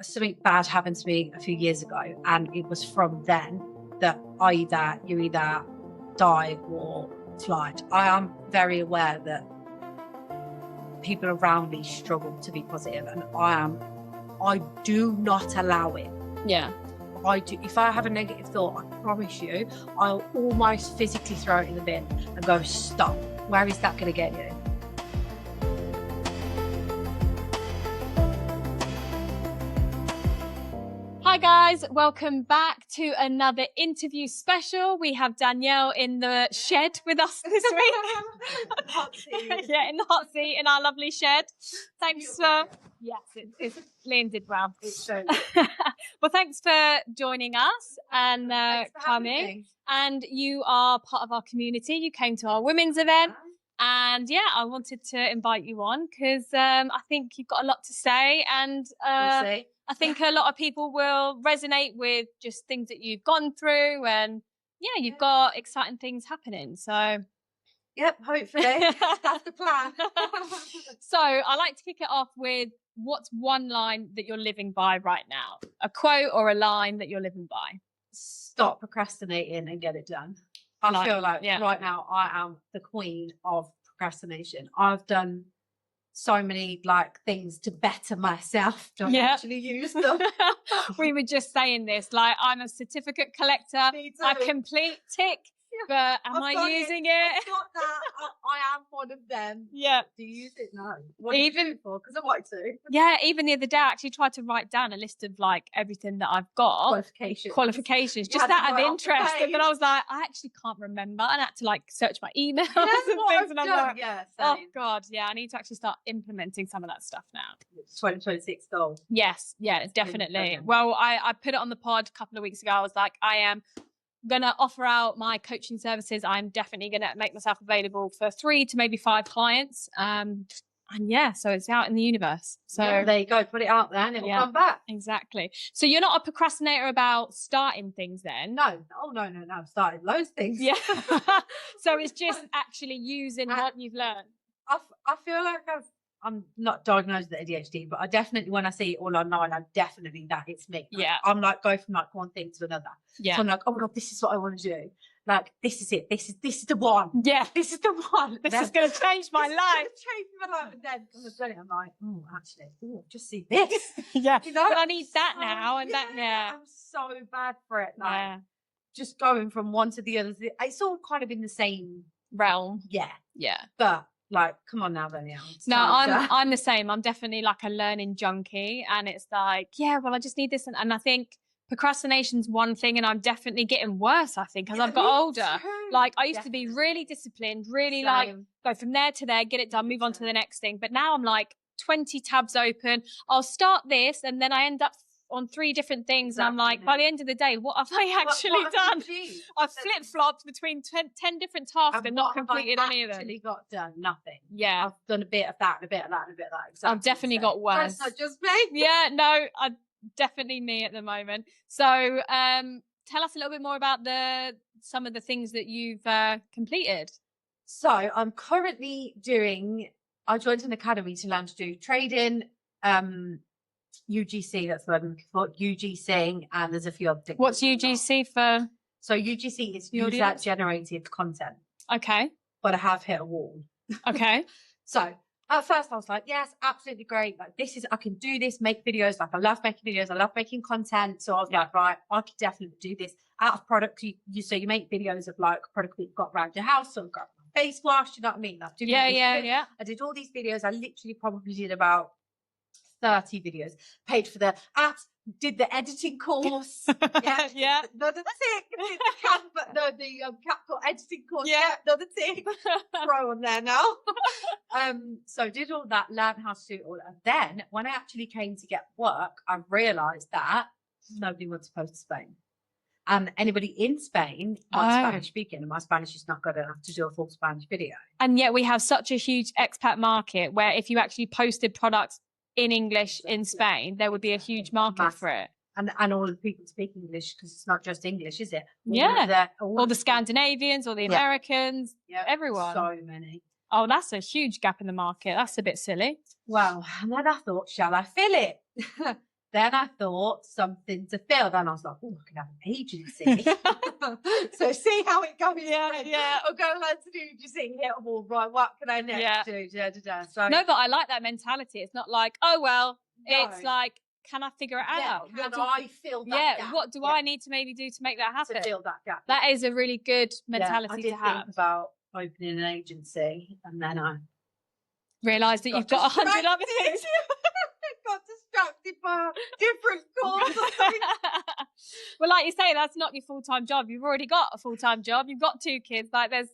something bad happened to me a few years ago, and it was from then that you either die or flight. I am very aware that people around me struggle to be positive, and I do not allow it. Yeah. I do. If I have a negative thought, I promise you, I'll almost physically throw it in the bin and go, stop. Where is that going to get you? Hi guys, welcome back to another interview special. We have Danielle in the shed with us this week. Hot seat. Yeah, in the hot seat in our lovely shed. Thanks for... Yes, it's Liam did well. It's so Well, thanks for joining us and Thanks for having coming. me. And you are part of our community. You came to our women's event. And yeah, I wanted to invite you on because I think you've got a lot to say, and We'll see. I think a lot of people will resonate with just things that you've gone through, and yeah, you've got exciting things happening. So Yep, hopefully. That's the plan. so I like to kick it off with, what's one line that you're living by right now? A quote or a line that you're living by? Stop procrastinating and get it done. I feel like right now I am the queen of procrastination. I've done so many things to better myself. Don't actually use them. We were just saying this, like, I'm a certificate collector. Me too. I complete tick, but am I using it? I've got that. I am one of them. Yeah. Do you use it? No. What do you do it for? Because I want to. Yeah, even the other day I actually tried to write down a list of everything that I've got. Qualifications, just out of interest. And then I was like, I actually can't remember. And I had to search my emails and things. And I'm like, oh God, yeah, I need to actually start implementing some of that stuff now. 2026 goal. Yes, yeah, definitely. Well, I put it on the pod a couple of weeks ago. I was like, I am going to offer out my coaching services. I'm definitely going to make myself available for 3 to maybe 5 clients. And yeah, so it's out in the universe. So there you go. Put it out there and it will come back. Exactly. So you're not a procrastinator about starting things then? No. Oh, no. I've started loads of things. Yeah. So it's just actually using what you've learned. I feel like I'm not diagnosed with ADHD, but I definitely, when I see it all online, I definitely that it's me. Yeah. I'm go from one thing to another. Yeah. So I'm like, oh my God, this is what I want to do. This is it. This is the one. Yeah. This is the one. This is going to change my life. Change my life. And then when I've done it, I'm like, oh, actually, just see this. Yeah. You know? But I need that now and that. Yeah. I'm so bad for it. Just going from one to the other. It's all kind of in the same realm. Yeah. Yeah. But come on now, Danielle. No, I'm the same. I'm definitely a learning junkie, and it's I just need this, and I think procrastination's one thing, and I'm definitely getting worse. I think as I've got older, I used to be really disciplined, really go from there to there, get it done, move on to the next thing. But now I'm 20 tabs open. I'll start this, and then I end up on 3 different things. And I'm by the end of the day, what have I actually done? I've flip-flopped between 10 different tasks and not completed any of them. Actually got done nothing. Yeah. I've done a bit of that and a bit of that and a bit of that. Exactly. I've definitely got worse. That's not just me. Yeah, no, I'm definitely me at the moment. So tell us a little bit more about some of the things that you've completed. So I'm currently I joined an academy to learn to do trading, UGC, that's what I'm looking for, UGC, and there's a few other things. What's UGC for? So UGC is user-generated content. Okay. But I have hit a wall. Okay. So at first I was like, yes, absolutely great. I can do this, make videos. I love making videos. I love making content. So I was like, right, I could definitely do this. Out of product, so you make videos of product that you've got around your house. So I've got face wash, you know what I mean? Yeah. I did all these videos. I literally probably did about 30 videos, paid for the apps, did the editing course. Yeah. Another tick. Did the CapCut editing course. Yeah. Another tick. Throw on there now. So did all that, learned how to do it all. And then when I actually came to get work, I realised that nobody wants to post to Spain. And anybody in Spain wants Spanish speaking, and my Spanish is not good enough to do a full Spanish video. And yet we have such a huge expat market where if you actually posted products in English in Spain, there would be a huge market for it. And all the people speak English, because it's not just English, is it? All the Scandinavians, all the Americans, everyone. So many. Oh, that's a huge gap in the market. That's a bit silly. Well, and then I thought, shall I fill it? Then I thought something to fill. Then I was like, oh, I can have an agency. So see how it goes. Yeah. I'll go learn to do agency. Hit a wall, right? What can I next do? So, no, but I like that mentality. It's not like, oh, well, it's like, can I figure it out? Can I fill that gap? What do I need to maybe do to make that happen? To fill that gap. That is a really good mentality I did to have. think about opening an agency, and then I realised that you've got 100 other things. got distracted by different calls. Well, like you say, that's not your full-time job. You've already got a full-time job. You've got 2 kids. Like there's,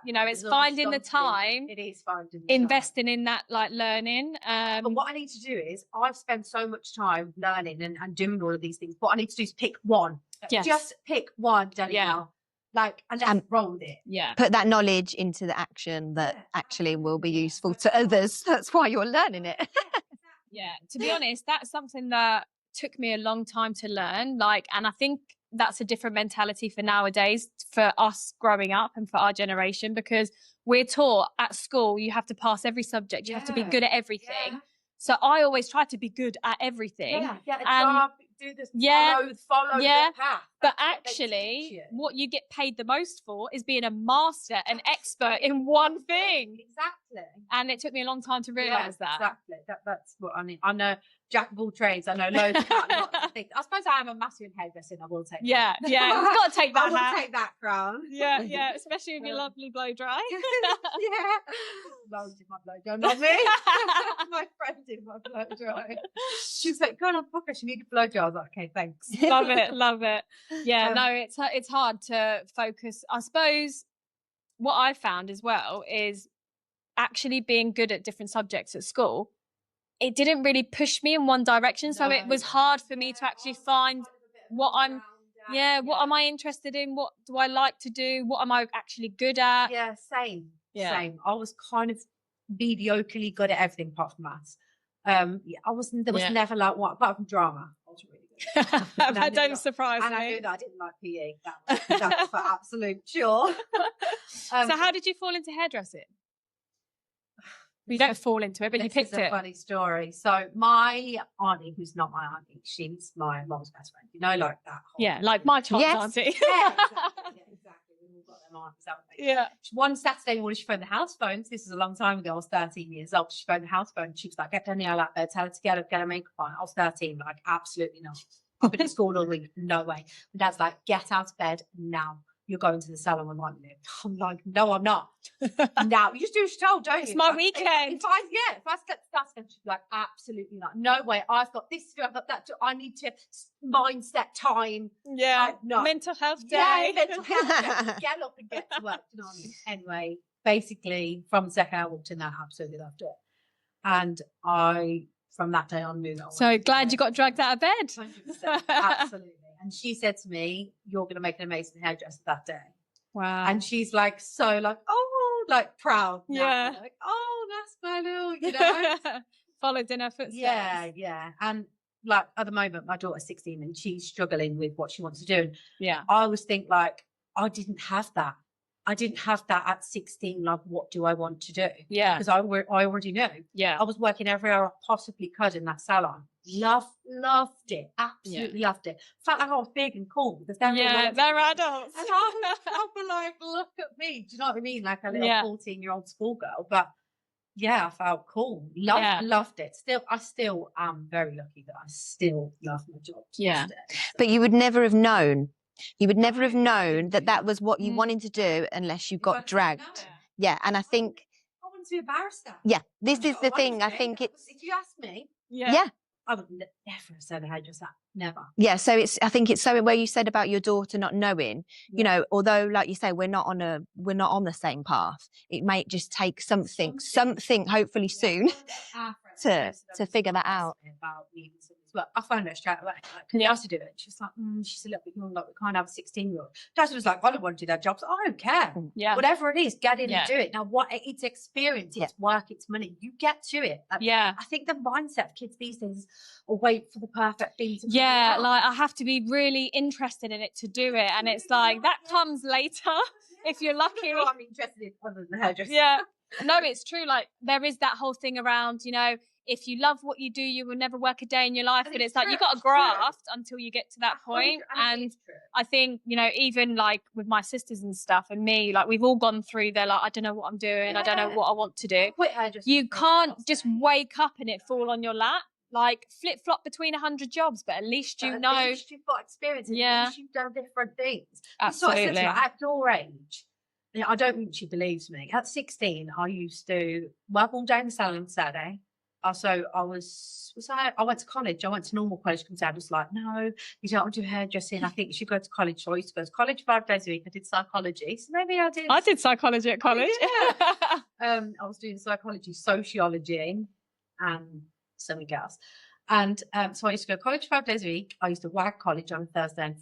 it's finding the time. It is finding the investing in that, like learning. But what I need to do is, I've spent so much time learning and doing all of these things. What I need to do is pick one. Yes. Just pick one, Danielle. Like, and let's roll with it. Yeah. Put that knowledge into the action that actually will be useful to others. That's why you're learning it. Yeah. To be honest, that's something that took me a long time to learn. Like, and I think that's a different mentality for nowadays, for us growing up and for our generation, because we're taught at school, you have to pass every subject. You have to be good at everything. Yeah. So I always tried to be good at everything. Yeah, get a job, do this, follow the path. But actually, what you get paid the most for is being a master, an expert in one thing. Exactly. And it took me a long time to realise that. Exactly. That's what I need. I know jack of all trades. I know loads of things. I suppose I am a master in hairdressing. I will take that. Yeah. You've got to take that I will take that crown. Yeah. Especially with your lovely blow dry. Loads in my blow dry, not me. My friend did my blow dry. She was like, go on, podcast, you need a blow dry. I was like, okay, thanks. Love it. Yeah, no, it's hard to focus. I suppose what I found as well is actually being good at different subjects at school. It didn't really push me in one direction, so it was hard for me to actually find what I'm. What am I interested in? What do I like to do? What am I actually good at? Yeah, same. I was kind of mediocrely good at everything apart from maths. There was never like one apart from drama. I was really good. That don't surprise me. And I knew that I didn't like PE. That was for absolute sure. So how did you fall into hairdressing? You don't fall into it, but you picked it. It's a funny story. So my auntie, who's not my auntie, she's my mom's best friend. You know, like that. Like my child's auntie. Exactly. We've all got them aunties, haven't we? Yeah. One Saturday morning, she phoned the house phones. This is a long time ago. I was 13 years old. She phoned the house phone. She was like, get Danielle out there. Tell her to get her makeup on. I was 13. Like, absolutely not. I've been at school all week. No way. My dad's like, get out of bed now. You're going to the salon with my minute. I'm like, no, I'm not. Now, you just do as you're told, don't you? It's my weekend. If I get stuff, then she'd be like, absolutely not. No way. I've got this to do, I've got that to do. I need to mindset time. Yeah. Like, no. Mental health day. Yeah, mental health day. Get up and get to work. You know what I mean? Anyway, basically, from the second I walked in there, I absolutely loved it. And from that day on, moved on. So glad you got dragged out of bed. 100%. Absolutely. And she said to me, you're going to make an amazing hairdresser that day. Wow. And she's like, proud. Yeah. Like, oh, that's my little, you know. Followed in her footsteps. Yeah. And like at the moment, my daughter's 16 and she's struggling with what she wants to do. Yeah. I always think like, I didn't have that. I didn't have that at 16. Like, what do I want to do? Yeah. Because I already knew. Yeah. I was working every hour I possibly could in that salon. Loved it. Absolutely loved it. Felt like I was big and cool because they're adults. And I was like, look at me. Do you know what I mean? Like a little 14-year-old schoolgirl. But yeah, I felt cool. Loved it. I still am very lucky that I still love my job. Yeah. But you would never have known. You would never have known that was what you wanted to do unless you got dragged. Yeah, and I think I wanted to be a barrister. Yeah, this is the thing. I think it's. If you ask me, yeah, I would never have said a hairdresser. Never. Yeah, so I think it's so where you said about your daughter not knowing. You know, although like you say, we're not on the same path. It might just take something, hopefully soon, to figure that out. Well, I found her straight away. Like, can you ask to do it? She's like, she's a little bit young, like we can't have a 16-year-old. Dad was like, I don't want to do that job. So I don't care. Yeah. Whatever it is, get in and do it. Now, it's experience, it's work, it's money. You get to it. I think the mindset of kids these days is wait for the perfect thing to come out. Like I have to be really interested in it to do it. And it's like, that comes later if you're lucky. I'm interested in other than hairdressing. Yeah. No, it's true. Like there is that whole thing around, you know, if you love what you do, you will never work a day in your life. But it's like, you got to graft until you get to that point. And I think, you know, even like with my sisters and stuff and me, like we've all gone through, they're like, I don't know what I'm doing. I don't know what I want to do. You can't just wake up and it fall on your lap. Like flip-flop between 100 jobs, but at least you know. At least you've got experience. At least you've done different things. Absolutely. That's what I said to her, at your age, you know, I don't think she believes me. At 16, I used to work all day in the salon on Saturday. Also, I went to college. I went to normal college because Dad was like, no, you don't want to do hairdressing. I think you should go to college. So I used to go to college 5 days a week. I did psychology. So maybe I did. I did psychology at college. Yeah. I was doing psychology, sociology, and something else. And so I used to go to college 5 days a week. I used to work college on Thursday and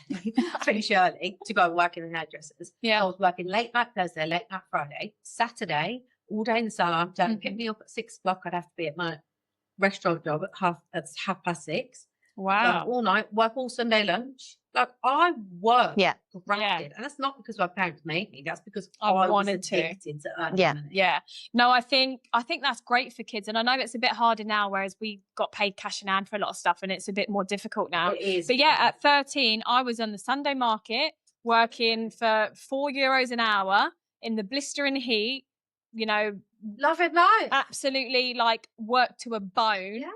Friday, finish early to go and work in the hairdressers. Yeah. So I was working late night Thursday, late night Friday, Saturday, all day in the salon. Dad pick me up at 6 o'clock. I'd have to be at my restaurant job at 6:30. Wow. All night, work all Sunday lunch. Like I worked, grafted. And that's not because my parents made me. That's because I wanted to earn money. Yeah. No, I think that's great for kids. And I know it's a bit harder now, whereas we got paid cash in hand for a lot of stuff and it's a bit more difficult now. It is. But yeah, at 13, I was on the Sunday market working for €4 an hour in the blistering heat, you know. Love it life. Absolutely, like work to a bone. Yeah.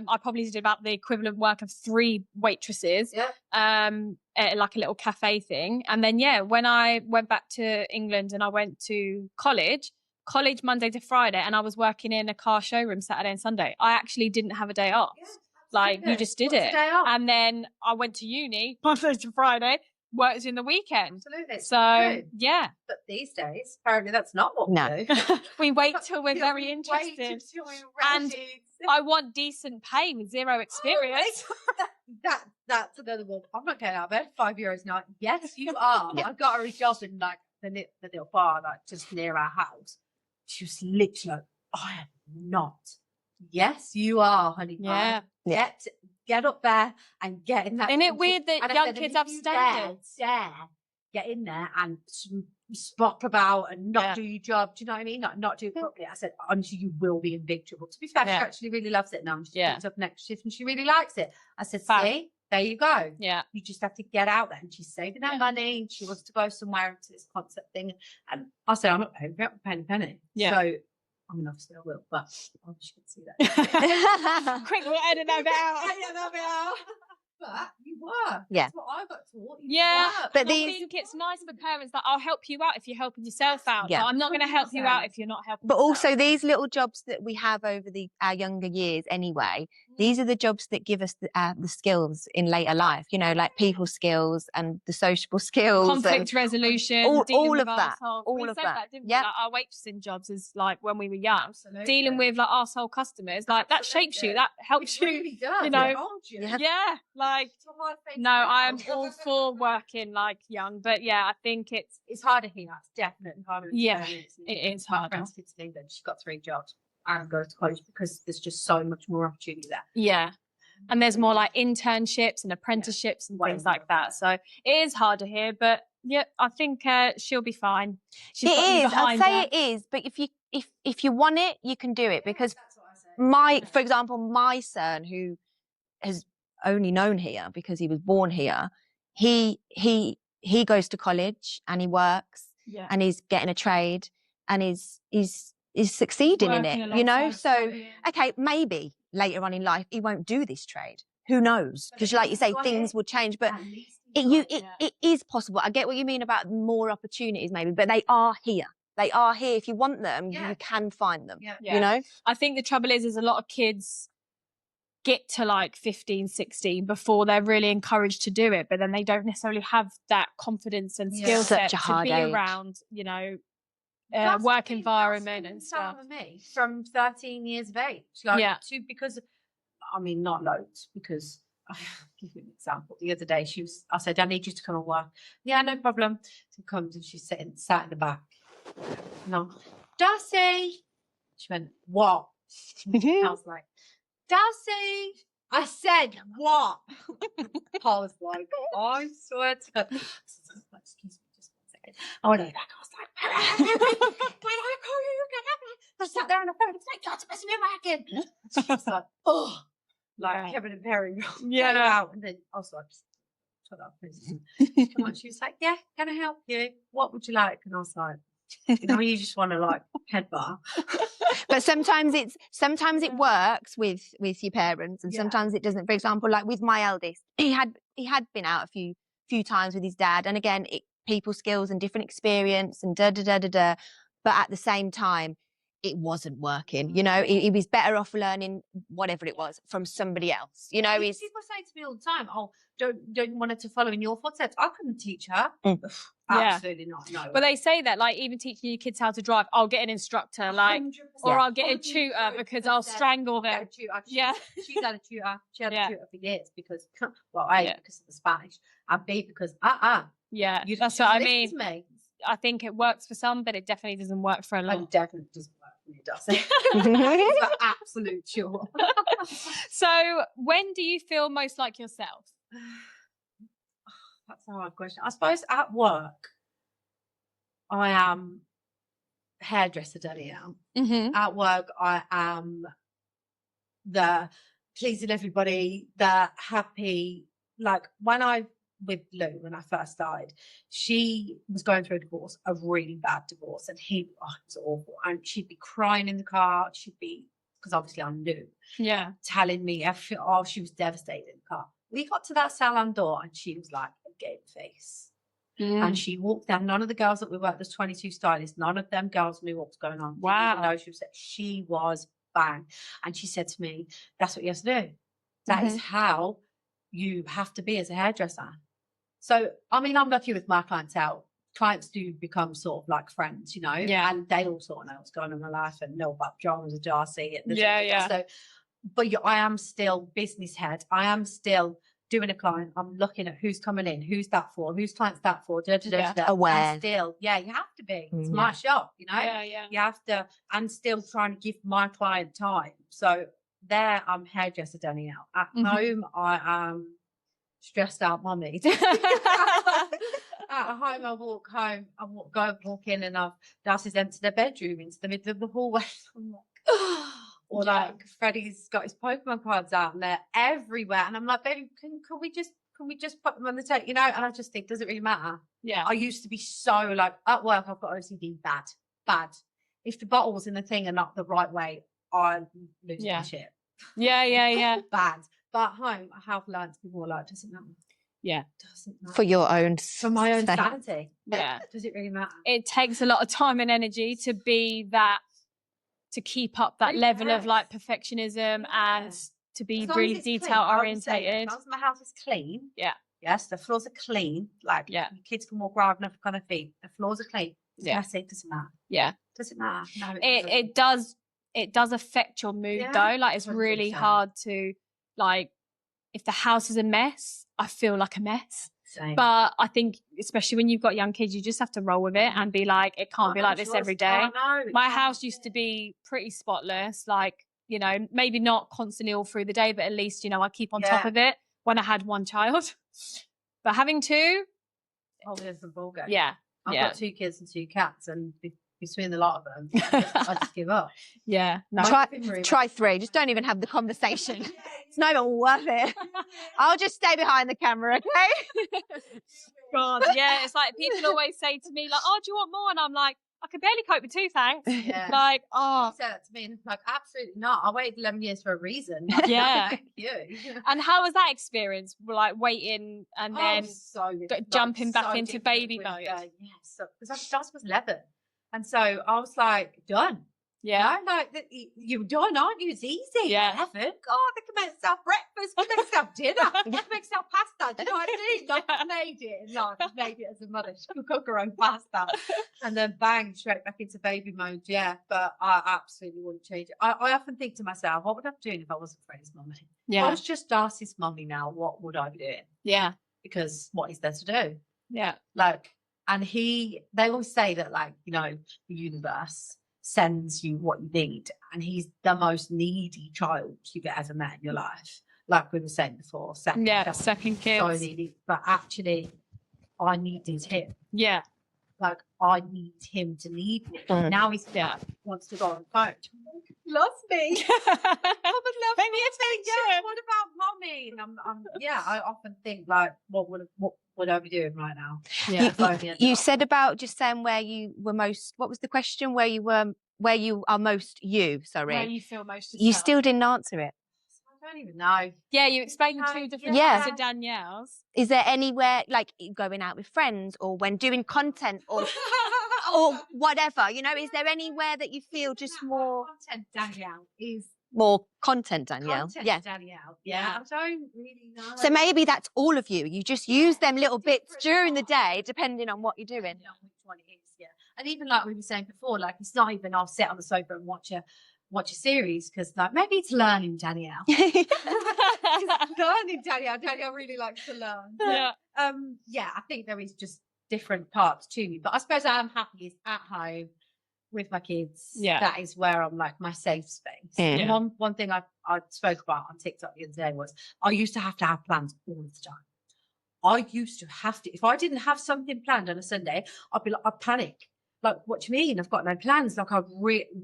I probably did about the equivalent work of 3 waitresses. Yeah. At like a little cafe thing. And then when I went back to England and I went to college Monday to Friday, and I was working in a car showroom Saturday and Sunday. I actually didn't have a day off. Yeah, like you just did it. And then I went to uni Monday to Friday. Works in the weekend. Absolutely. So, yeah. But these days, apparently that's not what we do. We wait till we're very interested. And I want decent pay with zero experience. That's another one. I'm not getting out of bed €5 a night. Yes, you are. I got her a job in like the little bar, like just near our house. She was literally like, I am not. Yes, you are, honey. Yeah. Get up there and get in that. Isn't it weird that young kids have standards? Get in there and spot about and not do your job. Do you know what I mean? Not do it properly. I said, honestly, you will be in big trouble. To be fair, she actually really loves it now. She picks up next shift and she really likes it. I said, see, there you go. Yeah. You just have to get out there. And she's saving her money. She wants to go somewhere into this concert thing. And I said, I'm not paying for it. I'm paying a penny. Yeah. So, I mean, obviously I will, but she can see that. Quick, we'll edit that out. But you were. Yeah. That's what I got taught. But I think it's nice for parents that I'll help you out if you're helping yourself out. Yeah. But I'm not going to help you out if you're not helping But yourself. also these little jobs that we have over our younger years anyway, these are the jobs that give us the skills in later life, you know, like people skills and the sociable skills. Conflict resolution. All of that. All of that. Didn't we? Like our waitressing jobs is like when we were young, dealing with like arsehole customers, like that shapes you, that helps you, really does. you know. Like, no, I am all for working like young, but I think it's harder here. It's definitely harder. It is harder. My friend's kids in England, she's got 3 jobs and goes to college because there's just so much more opportunity there. Yeah. And there's more like internships and apprenticeships and things like that. So it is harder here, but I think she'll be fine. It is. I'd say it is, but if you want it, you can do it because for example, my son who has only known here because he was born here, he goes to college and he works and he's getting a trade and he's succeeding in it, you know. So okay, maybe later on in life he won't do this trade, who knows, because like you say, things will change, but it is possible. I get what you mean about more opportunities maybe, but they are here. If you want them, you can find them. You know, I think the trouble is a lot of kids get to like 15, 16 before they're really encouraged to do it, but then they don't necessarily have that confidence and skill set to be around, you know, work environment and stuff. For me, from 13 years of age, because I mean not loads, because I'll give you an example. The other day I said, I need you to come and work. Yeah, no problem. So comes and she's sat in the back. No, Darcy. She went, what? I was like, Darcy, I said what? I was like, I swear to God. Excuse me, just 1 second. I went back. I was I sat there on the phone. It's like, God's supposed to be working. She was like, oh, like Kevin and Perry. Yeah. Out. And then I was like, shut up. Come on. She was like, yeah, can I help you? What would you like? And I was like, you just want to like headbutt. But sometimes it works with your parents, and sometimes it doesn't. For example, like with my eldest, he had been out a few times with his dad, and again, people skills and different experience and da da da da da. But at the same time, it wasn't working. You know, he was better off learning whatever it was from somebody else. You know, people say to me all the time, "Oh, don't you want her to follow in your footsteps?" I couldn't teach her. Absolutely not. No. But they say that, like, even teaching your kids how to drive, I'll get an instructor, like, 100%. or I'll get a tutor because I'll strangle them. Yeah. She's had a tutor. She had a tutor for years because, well, because of the Spanish, and B, because, Yeah, you that's what I listen mean. to me. I think it works for some, but it definitely doesn't work for a lot. It definitely doesn't work for me, does it? For absolute sure. So, when do you feel most like yourself? That's a hard question. I suppose at work, I am hairdresser Danielle. Mm-hmm. At work, I am the pleasing everybody, the happy. Like when with Lou, when I first started, she was going through a divorce, a really bad divorce, and it was awful. And she'd be crying in the car. She'd be, because obviously I'm Lou, telling me, she was devastated in the car. We got to that salon door and she was like a game face. And she walked down. None of the girls that we worked, there's 22 stylists, none of them girls knew what was going on. Wow. Even though she was bang. And she said to me, that's what you have to do. That is how you have to be as a hairdresser. So, I mean, I'm lucky with my clientele. Clients do become sort of like friends, you know, and they all sort of know what's going on in my life and know about dramas of Darcy. So, but I am still business head. I am still doing a client. I'm looking at who's coming in, who's that for, whose client's that for, aware. And still, you have to be. It's my shop, you know. You have to, and still trying to give my client time. So there, I'm hairdresser Danielle. At home, I am stressed out mummy. At home, I walk home, walk in, and Darcy's emptied their bedroom into the middle of the hallway. I'm like, or like Freddie's got his Pokemon cards out and they're everywhere, and I'm like, baby, can we just put them on the table, you know? And I just think, does it really matter? Yeah. I used to be so like, at work, I've got OCD bad. If the bottles in the thing are not the right way, I lose my shit. Yeah. Bad. But at home, I have learned to be more like, doesn't matter. Yeah. Doesn't matter. For your own For my own sanity. Yeah. Does it really matter? It takes a lot of time and energy to be that, to keep up that level of like perfectionism and to be really detail orientated. As long as my house is clean. Yeah. Yes, the floors are clean. Like your kids can walk around enough on their feet. The floors are clean. It's messy. Doesn't matter. Yeah. Doesn't matter. No, it does. It does affect your mood though. Like it's 100%. Really hard to like, if the house is a mess, I feel like a mess. Same. But I think, especially when you've got young kids, you just have to roll with it and be like, it can't be like this every day. My house used to be pretty spotless, like, you know, maybe not constantly all through the day, but at least, you know, I keep on top of it when I had one child. But having two, there's the ball game. Yeah. I've got 2 kids and 2 cats, and between the lot of them, I just give up. Yeah. No. Try 3. Just don't even have the conversation. It's not even worth it. I'll just stay behind the camera, okay? God, yeah. It's like people always say to me, like, "Oh, do you want more?" And I'm like, I can barely cope with 2, thanks. Yeah. Like, She said that to me, and I'm like, absolutely not. I waited 11 years for a reason. Yeah. Thank you. And how was that experience? Like waiting and then jumping back into baby mode? Yes, because Joss was 11. And so I was like, done. Yeah. You know, like, you're done, aren't you? It's easy. Yeah. 11. God, they can make themselves breakfast. They can make themselves dinner. They can make themselves pasta. Do you know what I mean? Like, I made it. No, I made it as a mother. She could cook her own pasta. And then bang, straight back into baby mode. Yeah. But I absolutely wouldn't change it. I often think to myself, what would I be doing if I wasn't Freddie's mummy? Yeah. If I was just Darcy's mummy now, what would I be doing? Yeah. Because what is there to do? Yeah. Like, and they always say that, like, you know, the universe sends you what you need, and he's the most needy child you get ever met in your life. Like we were saying before, second kids. So needy, but actually, I needed him. Yeah. like I need him to lead me. Now he's wants to go on the phone. He loves me. I would love Pay me attention. What about mommy? And I often think like, what would I be doing right now? Yeah. You said about just saying where you were most. What was the question? Where you are most you? Sorry. Where you feel most. You still didn't answer it. I don't even know. Yeah, you explained the 2 different Yeah. types of Danielle's. Is there anywhere like going out with friends or when doing content or whatever? You know, is there anywhere that you feel just more content? Danielle is more content, Danielle. Content, Danielle. Yeah. I don't really know. So maybe that's all of you. You just use them little bits during the day, depending on what you're doing. Depending on which one it is, yeah. And even like we were saying before, like it's not even I'll sit on the sofa and watch a series because like maybe it's learning Danielle. Learning Danielle. Danielle really likes to learn. Yeah. I think there is just different parts to me. But I suppose I am happiest at home with my kids. Yeah. That is where I'm like my safe space. Mm. Yeah. One thing I spoke about on TikTok the other day was I used to have plans all the time. I used to have to, if I didn't have something planned on a Sunday, I'd be like, I'd panic. Like, what do you mean? I've got no plans. Like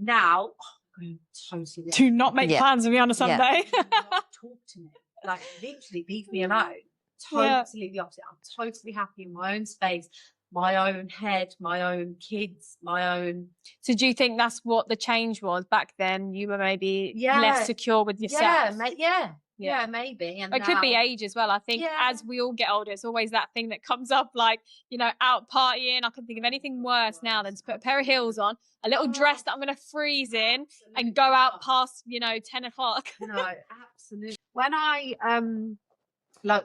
now, I'm totally Do not make plans with me on a Sunday. Not talk to me. Like, literally, leave me alone. Totally the opposite. I'm totally happy in my own space, my own head, my own kids, my own. So do you think that's what the change was back then? You were maybe less secure with yourself. Yeah, maybe. And it could be age as well. I think as we all get older, it's always that thing that comes up, like, you know, out partying. I can think of anything worse now than to put a pair of heels on, a little dress that I'm going to freeze in and go out past, 10 o'clock. No, absolutely. When I,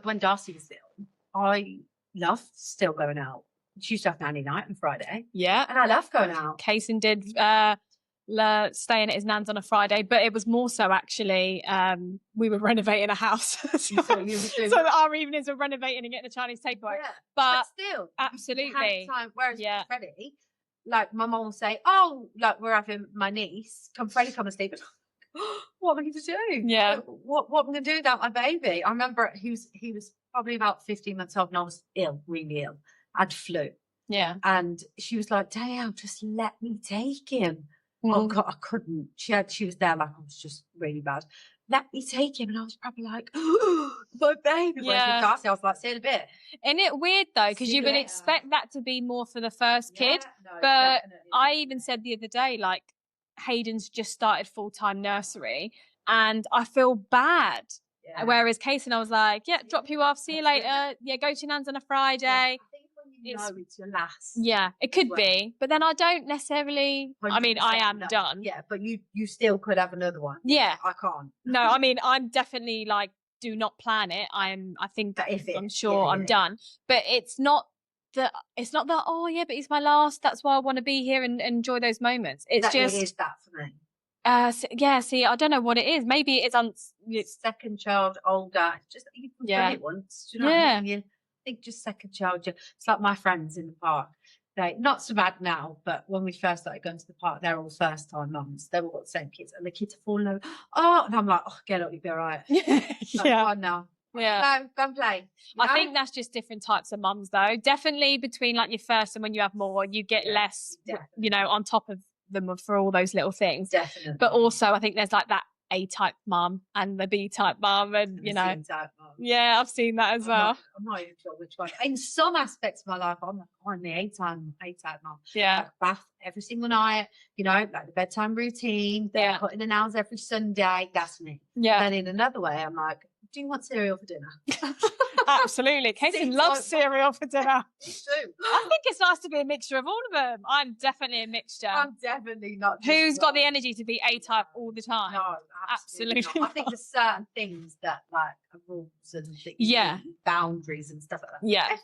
when Darcy was ill, I loved still going out. She used to have nanny night on Friday. Yeah. And I love going out. Kaysen did staying at his nan's on a Friday, but it was more so actually we were renovating a house. so our evenings were renovating and getting a Chinese takeaway. Yeah. But still, absolutely. Time, whereas Freddie, like my mum will say, oh, like we're having my niece, Freddie come and sleep. What am I going to do? Yeah. What am I going to do without my baby? I remember he was probably about 15 months old and I was ill, really ill. I'd flu. Yeah. And she was like, Danielle, just let me take him. Oh God, I couldn't. She was there like I was just really bad. Let me take him, and I was probably like, oh, my baby. Yeah. Darcy, I was like, see you in a bit. Isn't it weird though? Because you would expect that to be more for the first kid, but definitely. I even said the other day, like Hayden's just started full-time nursery, and I feel bad. Yeah. Whereas Kaysen, I was like, drop you off, see you later. Yeah, go to your nan's on a Friday. It's your last. Yeah, it could be, but then I don't necessarily. I mean, I am done. Yeah, but you still could have another one. Yeah, I can't. No, I mean, I'm definitely like, do not plan it. I think I'm sure I'm done, but it's not that. Oh yeah, but he's my last. That's why I want to be here and enjoy those moments. It's it is that for me. See, I don't know what it is. Maybe it's second child, older. Just you've done it once. Do you know what I mean? I think just second child. It's like my friends in the park. They not so bad now, but when we first started going to the park, they're all first time mums. They've all got the same kids, and the kids are falling over. Oh, and I'm like, get up, you'll be all right. Fine now. Yeah. Go and play. I think that's just different types of mums, though. Definitely between like your first and when you have more, you get less, on top of them for all those little things. Definitely. But also, I think there's like that A-type mum and the B-type mum, and C-type mum. Yeah, I've seen that as well. I'm not even sure which one. In some aspects of my life, I'm the A-type mum. Yeah. Like bath every single night, like the bedtime routine, cutting the nails every Sunday. That's me. Yeah. And in another way, I'm like, do you want cereal for dinner? Absolutely. Kaysen loves cereal for dinner. Me too. I think it's nice to be a mixture of all of them. I'm definitely a mixture. I'm definitely not. Who's got the energy to be A-type all the time? No, absolutely not. I think there's certain things that like are rules and things, boundaries and stuff like that. Yeah.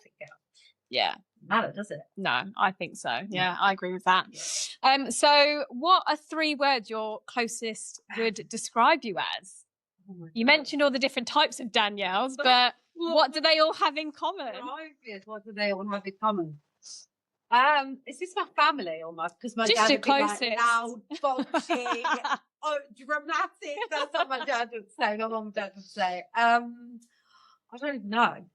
Yeah. Matter, does it? No, I think so. Yeah, I agree with that. Yeah. So what are 3 words your closest would describe you as? You mentioned all the different types of Danielles, but what do they all have in common? What do they all have in common? Is this my family almost? Because my just dad your would be closest. Like loud, bulgy, dramatic. That's what my dad would say. My mum and dad would say. I don't even know.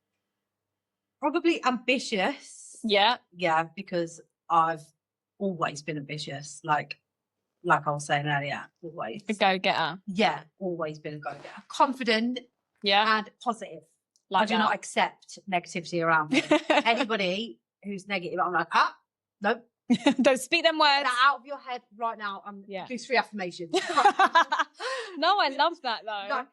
Probably ambitious. Yeah. Yeah, because I've always been ambitious, like I was saying earlier, always. A go-getter. Yeah, always been a go-getter. Confident and positive. Like I do not accept negativity around me. Anybody who's negative, I'm like, nope. Don't speak them words. Get that out of your head right now. Do 3 affirmations. No, I love that though. Like,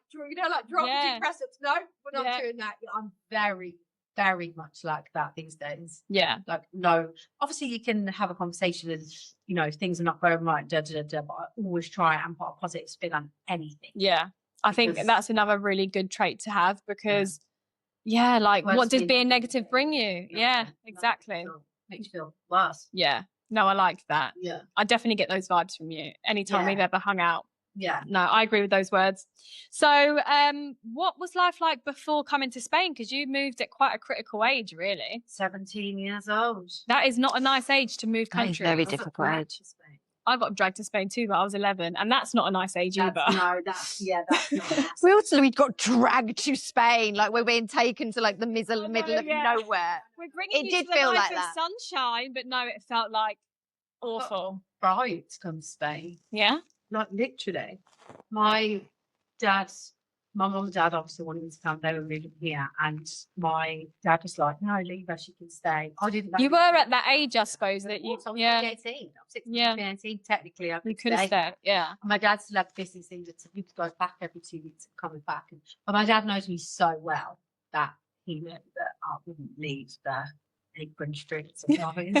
like dropping press ups. No, we're not doing that. I'm very, very much like that these days. Yeah. Like, no. Obviously, you can have a conversation and, if things are not going right, but I always try and put a positive spin on anything. Yeah. I think that's another really good trait to have because, like, what does being negative bring you? Yeah, exactly. Makes you feel worse. Yeah. No, I like that. Yeah. I definitely get those vibes from you anytime we've ever hung out. Yeah. No, I agree with those words. So what was life like before coming to Spain? Because you moved at quite a critical age, really. 17 years old. That is not a nice age to move country. Very difficult age. I got dragged to Spain too, but I was 11, and that's not a nice age either. No, that's not nice. We got dragged to Spain, like we're being taken to like the middle of nowhere. We're bringing It you did to the feel life like of that. sunshine, but no, it felt like awful. Right to come to Spain. Yeah? Like literally. My mum and dad obviously wanted me to come. They were moving here, and my dad was like, "No, leave her. She can stay." I didn't know. You were at that age, I suppose, that you. I was 18. I was 16, 18. Technically, I You could have stayed. Yeah. And my dad still had the business thing that you could go back every 2 weeks and coming back. But my dad knows me so well that he knew that I wouldn't leave the apron streets of and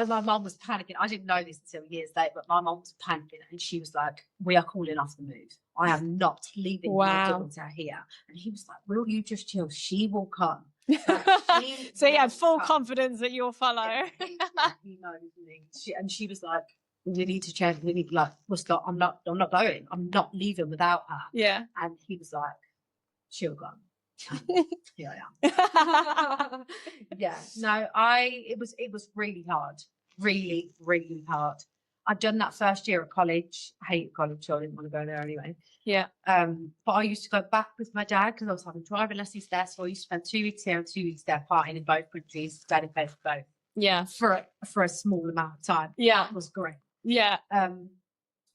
my mum was panicking. I didn't know this until years later, but my mum was panicking and she was like, "We are calling off the move. I am not leaving your daughter here." And he was like, "Will you just chill? She will come." So you had full confidence that you'll follow. He knows me. And she was like, "We need to change. We need I'm not going. I'm not leaving without her." Yeah. And he was like, "She'll come." Here I am. It was really hard. Really, really hard. I'd done that first year at college. I hated college, so I didn't want to go there anyway. Yeah. But I used to go back with my dad because I was having driving lessons there. So I used to spend 2 weeks here and 2 weeks there, partying in both countries, benefit for both. Yeah. For a small amount of time. Yeah. That was great. Yeah.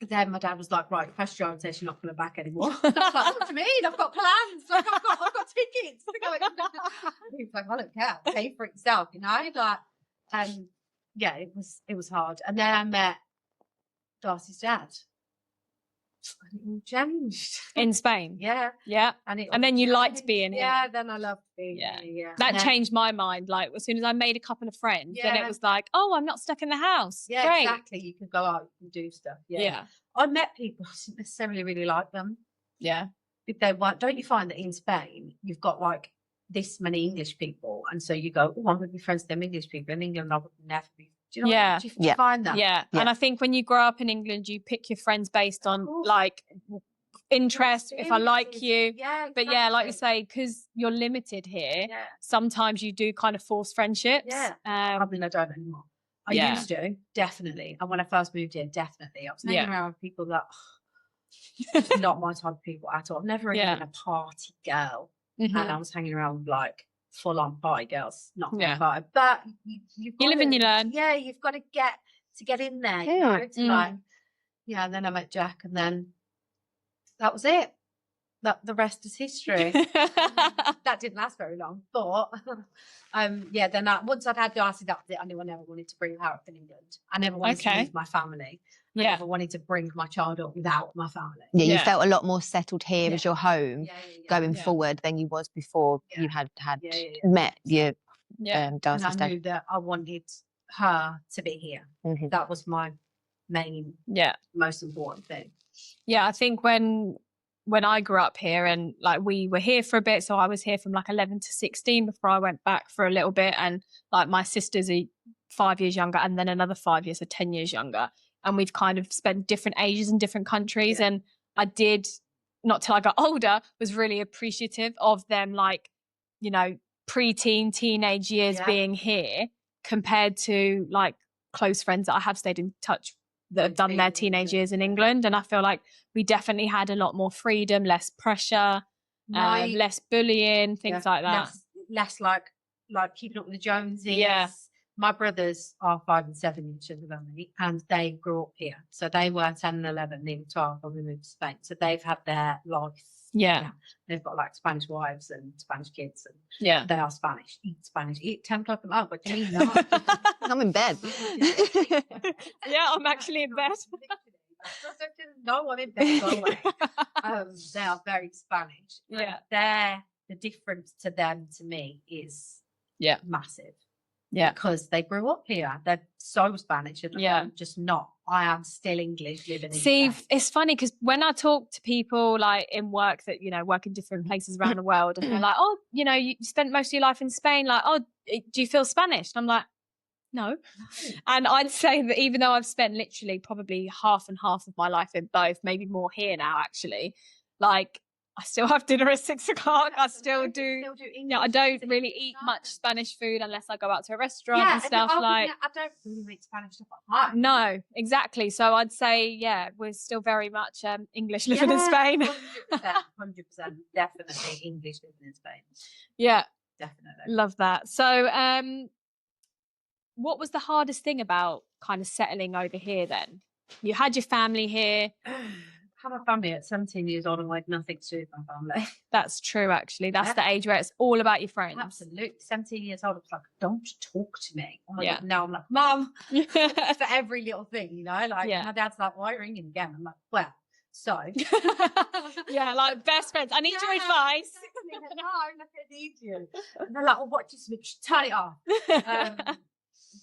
Then my dad was like, "Right, first year and says you're not coming back anymore." I was like, "What do you mean? I've got plans. Like I've got tickets." He was like, "I don't care. Pay for it yourself," Like, it was hard. And then I met Darcy's dad. And it all changed. In Spain? Yeah. Yeah. And then you liked being here? Yeah, then I loved being here. Yeah. That changed my mind. Like, as soon as I made a couple of friends, then it was like, oh, I'm not stuck in the house. Yeah, great. Exactly. You could go out and do stuff. Yeah. I met people, I didn't necessarily really like them. Yeah. If they weren't, don't you find that in Spain, you've got like this many English people, and so you go, "Oh, I'm going to be friends with them English people." In England, I would never be. Do you know? Do you find that? Yeah. And I think when you grow up in England, you pick your friends based on like interest. If I like you, But yeah, like you say, because you're limited here, sometimes you do kind of force friendships. Yeah. I mean, I don't anymore. I used to, definitely. And when I first moved in, definitely. I was hanging around with people that not my type of people at all. I've never really been a party girl. And I was hanging around with like full-on party girls, not my vibe. But you live and you learn. Yeah, you've got to get in there. You know, to like, and then I met Jack, and then that was it. The rest is history. That didn't last very long, but then once I'd had Darcy, that was it. I knew I never wanted to bring her up in England. I never wanted to lose my family. I never wanted to bring my child up without my family. Yeah, you felt a lot more settled here as your home going forward than you was before you had met your Darcy's dad. I knew that I wanted her to be here. That was my main, most important thing. Yeah, I think when I grew up here and like we were here for a bit, so I was here from like 11 to 16 before I went back for a little bit, and like my sisters are 5 years younger and then another 5 years, so 10 years younger, and we've kind of spent different ages in different countries. And I did, not till I got older, was really appreciative of them, like, you know, pre-teen, teenage years being here compared to like close friends that I have stayed in touch that have done their teenage years in England. And I feel like we definitely had a lot more freedom, less pressure, less bullying, things like that. Less like keeping up with the Joneses. Yeah. my brothers are 5 and 7 years younger than me, and they grew up here. So they were 10 and 11, nearly 12 when we moved to Spain. So they've had their life. Yeah. They've got like Spanish wives and Spanish kids, and Yeah. they are Spanish. Eat Spanish. Eat 10 o'clock at night. What do you mean? No. I'm in bed. Yeah, I'm actually in bed. No, I'm in bed. Go away. They are very Spanish. Yeah. The difference to them, to me, is massive. Yeah. Because they grew up here. They're so Spanish. And I'm just not. I am still English living in See, Spain. it's funny because when I talk to people like in work that, you know, work in different places around the world, and they're like, oh, you know, you spent most of your life in Spain. Like, oh, do you feel Spanish? And I'm like, no. And I'd say that even though I've spent literally probably half and half of my life in both, maybe more here now, actually, like, I still have dinner at 6 o'clock. I still do. You know, I don't really eat much Spanish food unless I go out to a restaurant and stuff. I don't really eat Spanish stuff at home. No, exactly. So I'd say, we're still very much English living in Spain. 100%, definitely English living in Spain. Yeah, definitely. Love that. So, what was the hardest thing about kind of settling over here then? You had your family here. I had a family at 17 years old and I had nothing to do with my family. That's true, actually. That's the age where it's all about your friends. Absolutely. 17 years old, I was like, don't talk to me. Yeah. Now I'm like, Mum, for every little thing, you know? Like, my dad's like, why are you ringing again? I'm like, well, so. Yeah, like best friends. I need your advice. No, I need you. And they're like, well, what do you speak? Turn it off.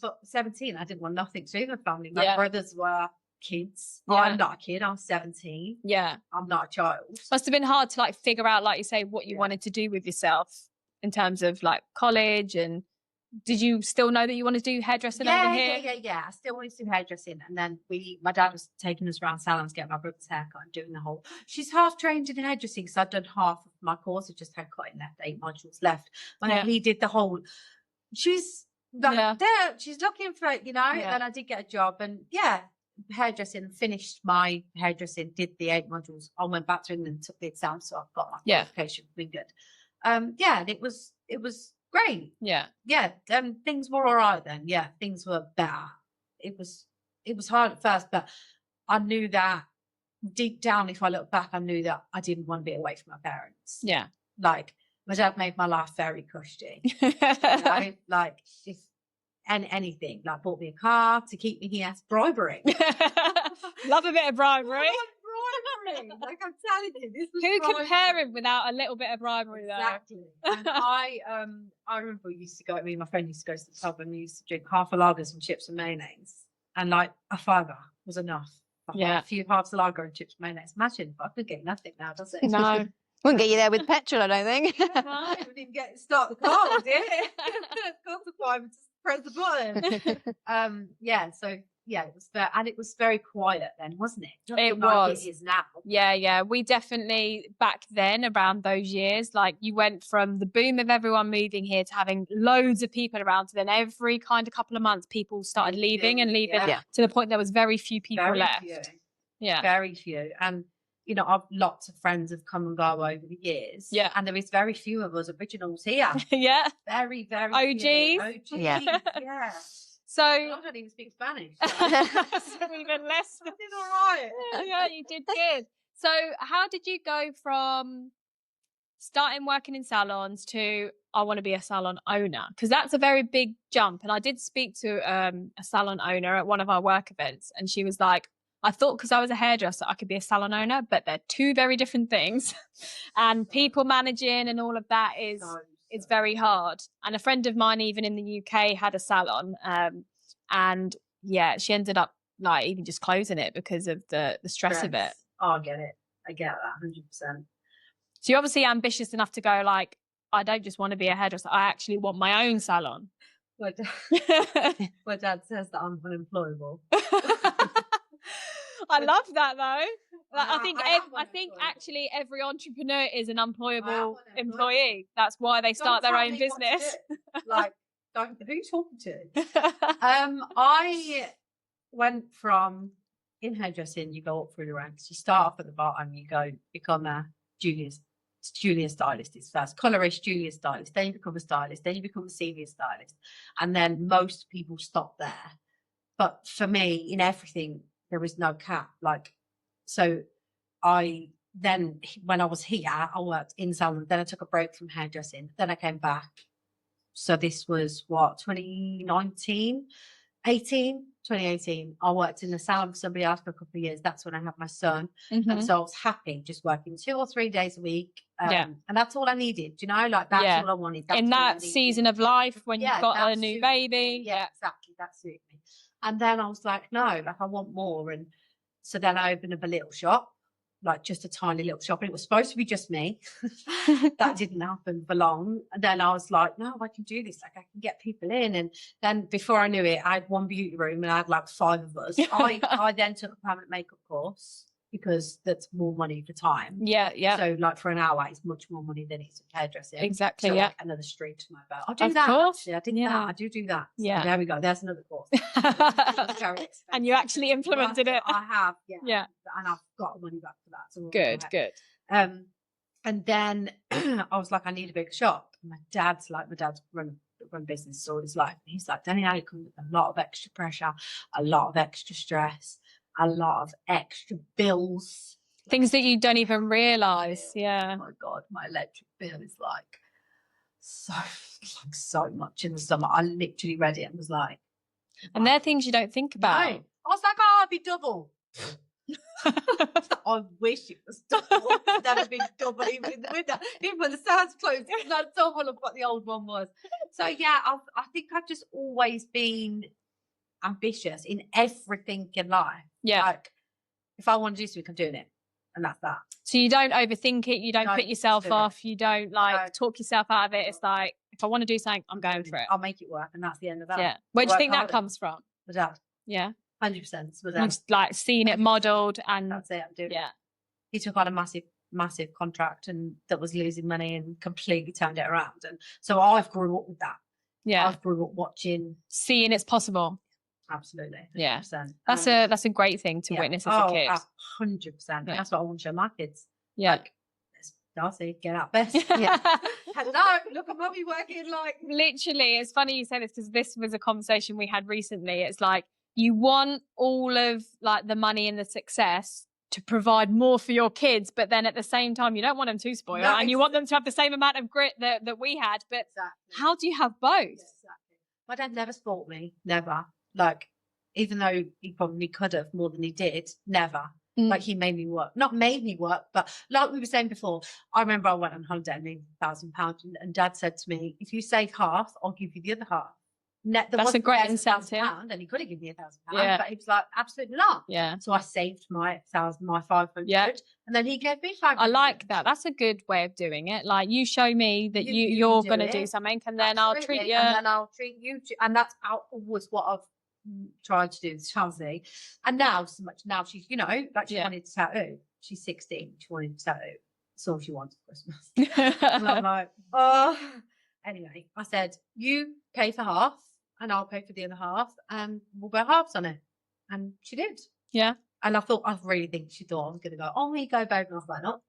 But 17, I didn't want nothing to do with my family. My brothers were kids. I'm not a kid. I'm 17. Yeah. I'm not a child. Must have been hard to like figure out, like you say, what you wanted to do with yourself in terms of like college. And did you still know that you want to do hairdressing over here? Yeah. I still wanted to do hairdressing. And then my dad was taking us around salons, getting my brother's haircut and doing the whole, she's half trained in hairdressing because I'd done half of my course. I just had cutting left, 8 modules left. And then he did the whole, she's like, there, she's looking for it, you know? And I did get a job and hairdressing, finished my hairdressing, did the 8 modules. I went back to England and took the exam, so I've got my qualification. Been good. And it was great. Things were all right then. Things were better. It was hard at first, but I knew that deep down, if I look back, I knew that I didn't want to be away from my parents. Like, my dad made my life very cushy. You know? Like, if anything, like bought me a car to keep me here. Bribery. Love a bit of bribery. Bribery. Like, I'm telling you, this was Who bribery. can pair him without a little bit of bribery, though? Exactly. And I remember we used to go, me and my friend used to go to the pub and we used to drink half a lager and chips and mayonnaise. And like a fiver was enough. A few halves of lager and chips and mayonnaise. Imagine, I could get nothing now, does it? No. Wouldn't get you there with petrol, I don't think. No, we didn't start the car, did it? Got the five and just press the button. It was fair, and it was very quiet then, wasn't it? It was. It is now. Yeah. We definitely, back then, around those years, like you went from the boom of everyone moving here to having loads of people around, to then every kind of couple of months, people started leaving to the point there was very few people left. Yeah. Very few. And you know, I've lots of friends have come and go over the years. Yeah. And there is very few of us originals here. Yeah. Very, very OGs. few. OGs. Yeah. So I don't even speak Spanish. so even less. I did all right. Yeah, you did good. So how did you go from starting working in salons to I want to be a salon owner? Because that's a very big jump. And I did speak to a salon owner at one of our work events, and she was like, I thought because I was a hairdresser, I could be a salon owner, but they're two very different things. And people managing and all of that is very hard. And a friend of mine, even in the UK, had a salon. And she ended up like even just closing it because of the stress of it. Oh, I get it. I get that 100%. So you're obviously ambitious enough to go like, I don't just want to be a hairdresser. I actually want my own salon. My dad says that I'm unemployable. I love that though. Like, I think actually every entrepreneur is an unemployable employee. That's why they start their own business. Like, who are you talking to? I went from in hairdressing, you go up through the ranks. You start off at the bottom, you go become a junior junior stylist is first, colorist, junior stylist, then you become a stylist, then you become a senior stylist. And then most people stop there. But for me, in everything, there is no cap. Like, so then when I was here, I worked in salon, then I took a break from hairdressing, then I came back. So this was what, 2018. I worked in the salon for somebody else for a couple of years. That's when I had my son. And so I was happy just working 2 or 3 days a week. And that's all I needed, you know, like that's all I wanted. That's in that season of life when you've got a new baby. Yeah, exactly. That suited me. And then I was like, no, like I want more. And so then I opened up a little shop, like just a tiny little shop. And it was supposed to be just me. That didn't happen for long. And then I was like, no, I can do this. Like I can get people in. And then before I knew it, I had one beauty room and I had like 5 of us. I then took a permanent makeup course because that's more money for time. So like for an hour, it's much more money than it's hairdressing. Exactly. So like another string to my belt. I'll do that. Course. Actually. I did that. I do that. So there we go. There's another course. And you actually implemented it. I have. Yeah. And I've got money back for that. So good. And then I was like, I need a bigger shop. And my dad's run business all his life. And he's like, Danielle, it comes with a lot of extra pressure, a lot of extra stress, a lot of extra bills. Things that you don't even realise. Yeah. Oh my God, my electric bill is like so much in the summer. I literally read it and was like. And they're things you don't think about. No. I was like, oh, I'd be double. I wish it was double. That would be double even in the winter. Even when the sun's closed, it's not double of what the old one was. So yeah, I think I've just always been ambitious in everything in life. Yeah. Like if I want to do something, I'm doing it. And that's that. So you don't overthink it, you don't put yourself off, you don't talk yourself out of it. It's like, if I want to do something, I'm going for it. I'll make it work, and that's the end of that. Yeah. Where do you think that comes from? My dad. Yeah. 100%. You've like seen it modelled and that's it, I'm doing it. He took on a massive contract and that was losing money and completely turned it around. And so I've grew up with that. Yeah. I've grew up watching. Seeing it's possible. Absolutely. 100%. Yeah. That's a great thing to witness as a kid. 100%. That's what I want to show my kids. Yeah. Like, Darcy, get out best. Hello, look at mummy working like. Literally, it's funny you say this because this was a conversation we had recently. It's like you want all of like the money and the success to provide more for your kids, but then at the same time you don't want them too spoiled and you want them to have the same amount of grit that we had. But how do you have both? Exactly. My dad never spoilt me, never. Like, even though he probably could have more than he did, never. Like he made me work, not made me work, but like we were saying before, I remember I went on holiday and made £1,000 and Dad said to me, if you save half, I'll give you the other half. That's a great incentive. And he could have given me £1,000, but he was like, absolutely not. Yeah. So I saved my 500, and then he gave me 500. I like that. That's a good way of doing it. Like you show me that you're going to do something, and then I'll treat you. And then I'll treat you. And that's always what I've tried to do with Chelsea. And now so much. Now she's, you know, like she wanted to tattoo. She's 16. She wanted to tattoo. That's all she wants for Christmas. And I'm like, oh. Anyway, I said, you pay for half and I'll pay for the other half and we'll go halves on it. And she did. Yeah. And I really think she thought I was going to go, oh, here you go, babe. And I was like, no,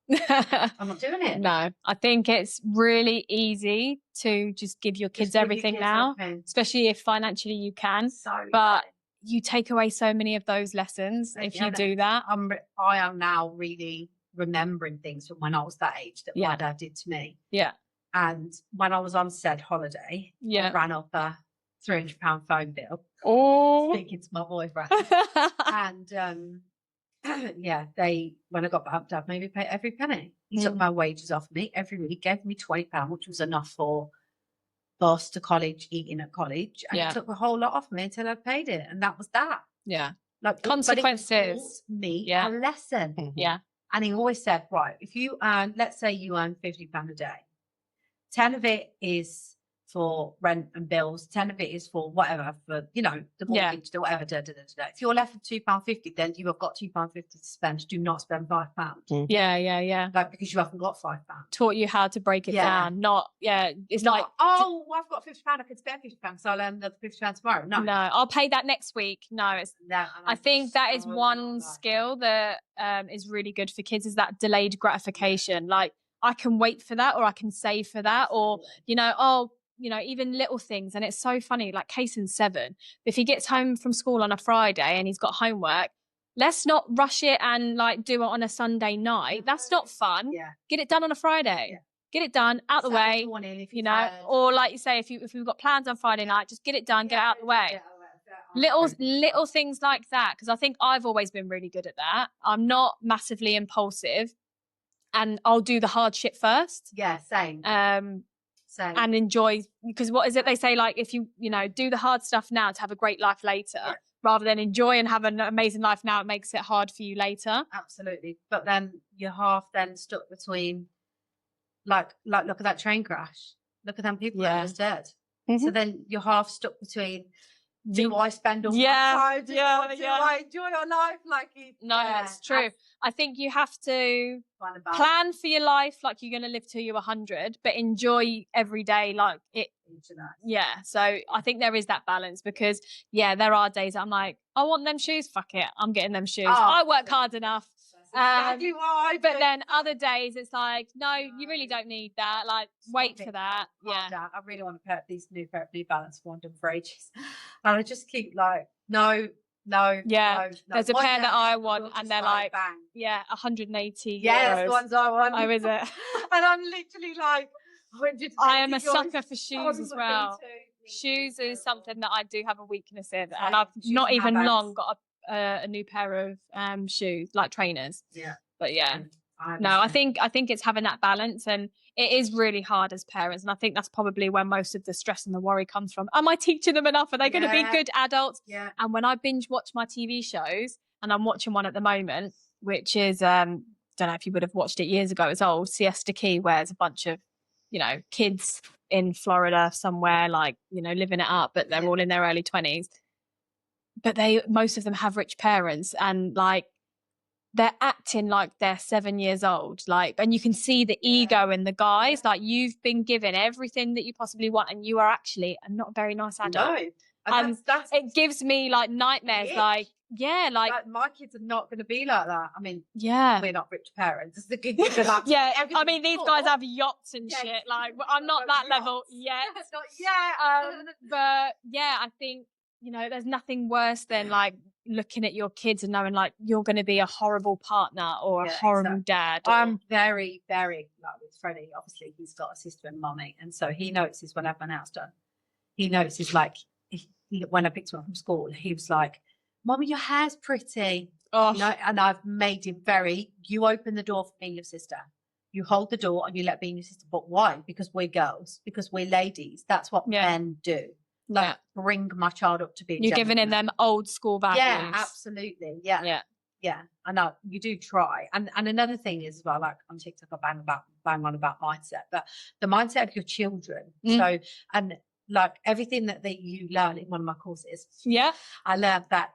I'm not doing it. No, I think it's really easy to just give your kids everything now, especially if financially you can. But you take away so many of those lessons if you do that. I am now really remembering things from when I was that age that my dad did to me. Yeah. And when I was on said holiday, I ran up a £300 phone bill. Oh, thinking it's my boyfriend. And when I got back, Dad made me pay every penny. He took my wages off me every week, gave me £20, which was enough for bus to college, eating at college. And he took a whole lot off me until I'd paid it. And that was that. Yeah. Like consequences. Me a lesson. Yeah. And he always said, right, if you earn, let's say you earn £50 a day, 10 of it is for rent and bills, 10 of it is for whatever, for, you know, the mortgage, the whatever, If you're left with £2.50, then you have got £2.50 to spend. Do not spend £5. Yeah. Like, because you haven't got £5. Taught you how to break it down. It's not like, oh, well, I've got £50, I could spare £50, so I'll earn another £50 tomorrow. No, I'll pay that next week. No, I think that is one skill that is really good for kids, is that delayed gratification. Like, I can wait for that, or I can save for that, or, you know, oh, you know, even little things. And it's so funny, like Cason's 7. If he gets home from school on a Friday and he's got homework, let's not rush it and like do it on a Sunday night. That's not fun. Yeah. Get it done on a Friday. Yeah. Get it done, out the Saturday way, morning, if you know, or like you say, if we've got plans on Friday night, just get it done, get it out the way. Little things like that, because I think I've always been really good at that. I'm not massively impulsive, and I'll do the hard shit first. Yeah, same. Same. And enjoy, because what is it they say, like, if you know, do the hard stuff now to have a great life later, rather than enjoy and have an amazing life now, it makes it hard for you later. Absolutely. But then you're half then stuck between, like look at that train crash. Look at them people that are just dead. So then you're half stuck between, do I spend all my time? Do I enjoy your life? Like, that's true. I think you have to plan for your life like you're going to live till you're 100, but enjoy every day like it. Yeah. So I think there is that balance, because there are days I'm like, I want them shoes. Fuck it, I'm getting them shoes. I work hard enough. Exactly why. But then other days it's like, no, you really don't need that. Like, wait for that. Yeah. I really want to pair these new Balance for them for ages, and I just keep like, no. Yeah. There's a pair that I want, and they're like, bang. 180 euros. Yeah, that's the ones I want. Oh, is it? And I'm literally like, I am a sucker for shoes as well. Shoes is something that I do have a weakness in, and I've not even long got a new pair of shoes, like trainers. Yeah. But no, I think it's having that balance, and it is really hard as parents, and I think that's probably where most of the stress and the worry comes from. Am I teaching them enough? Are they going to be good adults? Yeah. And when I binge watch my TV shows, and I'm watching one at the moment, which is don't know if you would have watched it years ago, it's old, Siesta Key, where there's a bunch of, you know, kids in Florida somewhere, like, you know, living it up, but they're all in their early 20s. But most of them have rich parents, and like they're acting like they're 7 years old, like, and you can see the ego in the guys. Like, you've been given everything that you possibly want, and you are actually a not very nice adult. No. And that's it gives me like nightmares. Like, like my kids are not going to be like that. I mean, we're not rich parents. The kids are I mean, these guys have yachts and shit. Like, I'm not that level yet. Not yet. But I think, you know, there's nothing worse than like looking at your kids and knowing like you're going to be a horrible partner or a horrible dad. I'm very, very, like with Freddie, obviously he's got a sister and mummy, and so he notices when I have my nails done. He notices, like, when I picked him up from school, he was like, "Mummy, your hair's pretty." Oh. You know, and I've made him you open the door for me and your sister. You hold the door and you let me and your sister. But why? Because we're girls, because we're ladies. That's what men do. Like, bring my child up to be. You're giving in them old school values. Yeah, absolutely. Yeah. I know you do try. And another thing is as well, like on TikTok, I bang on about mindset, but the mindset of your children. So, and like everything that you learn in one of my courses. Yeah, I learned that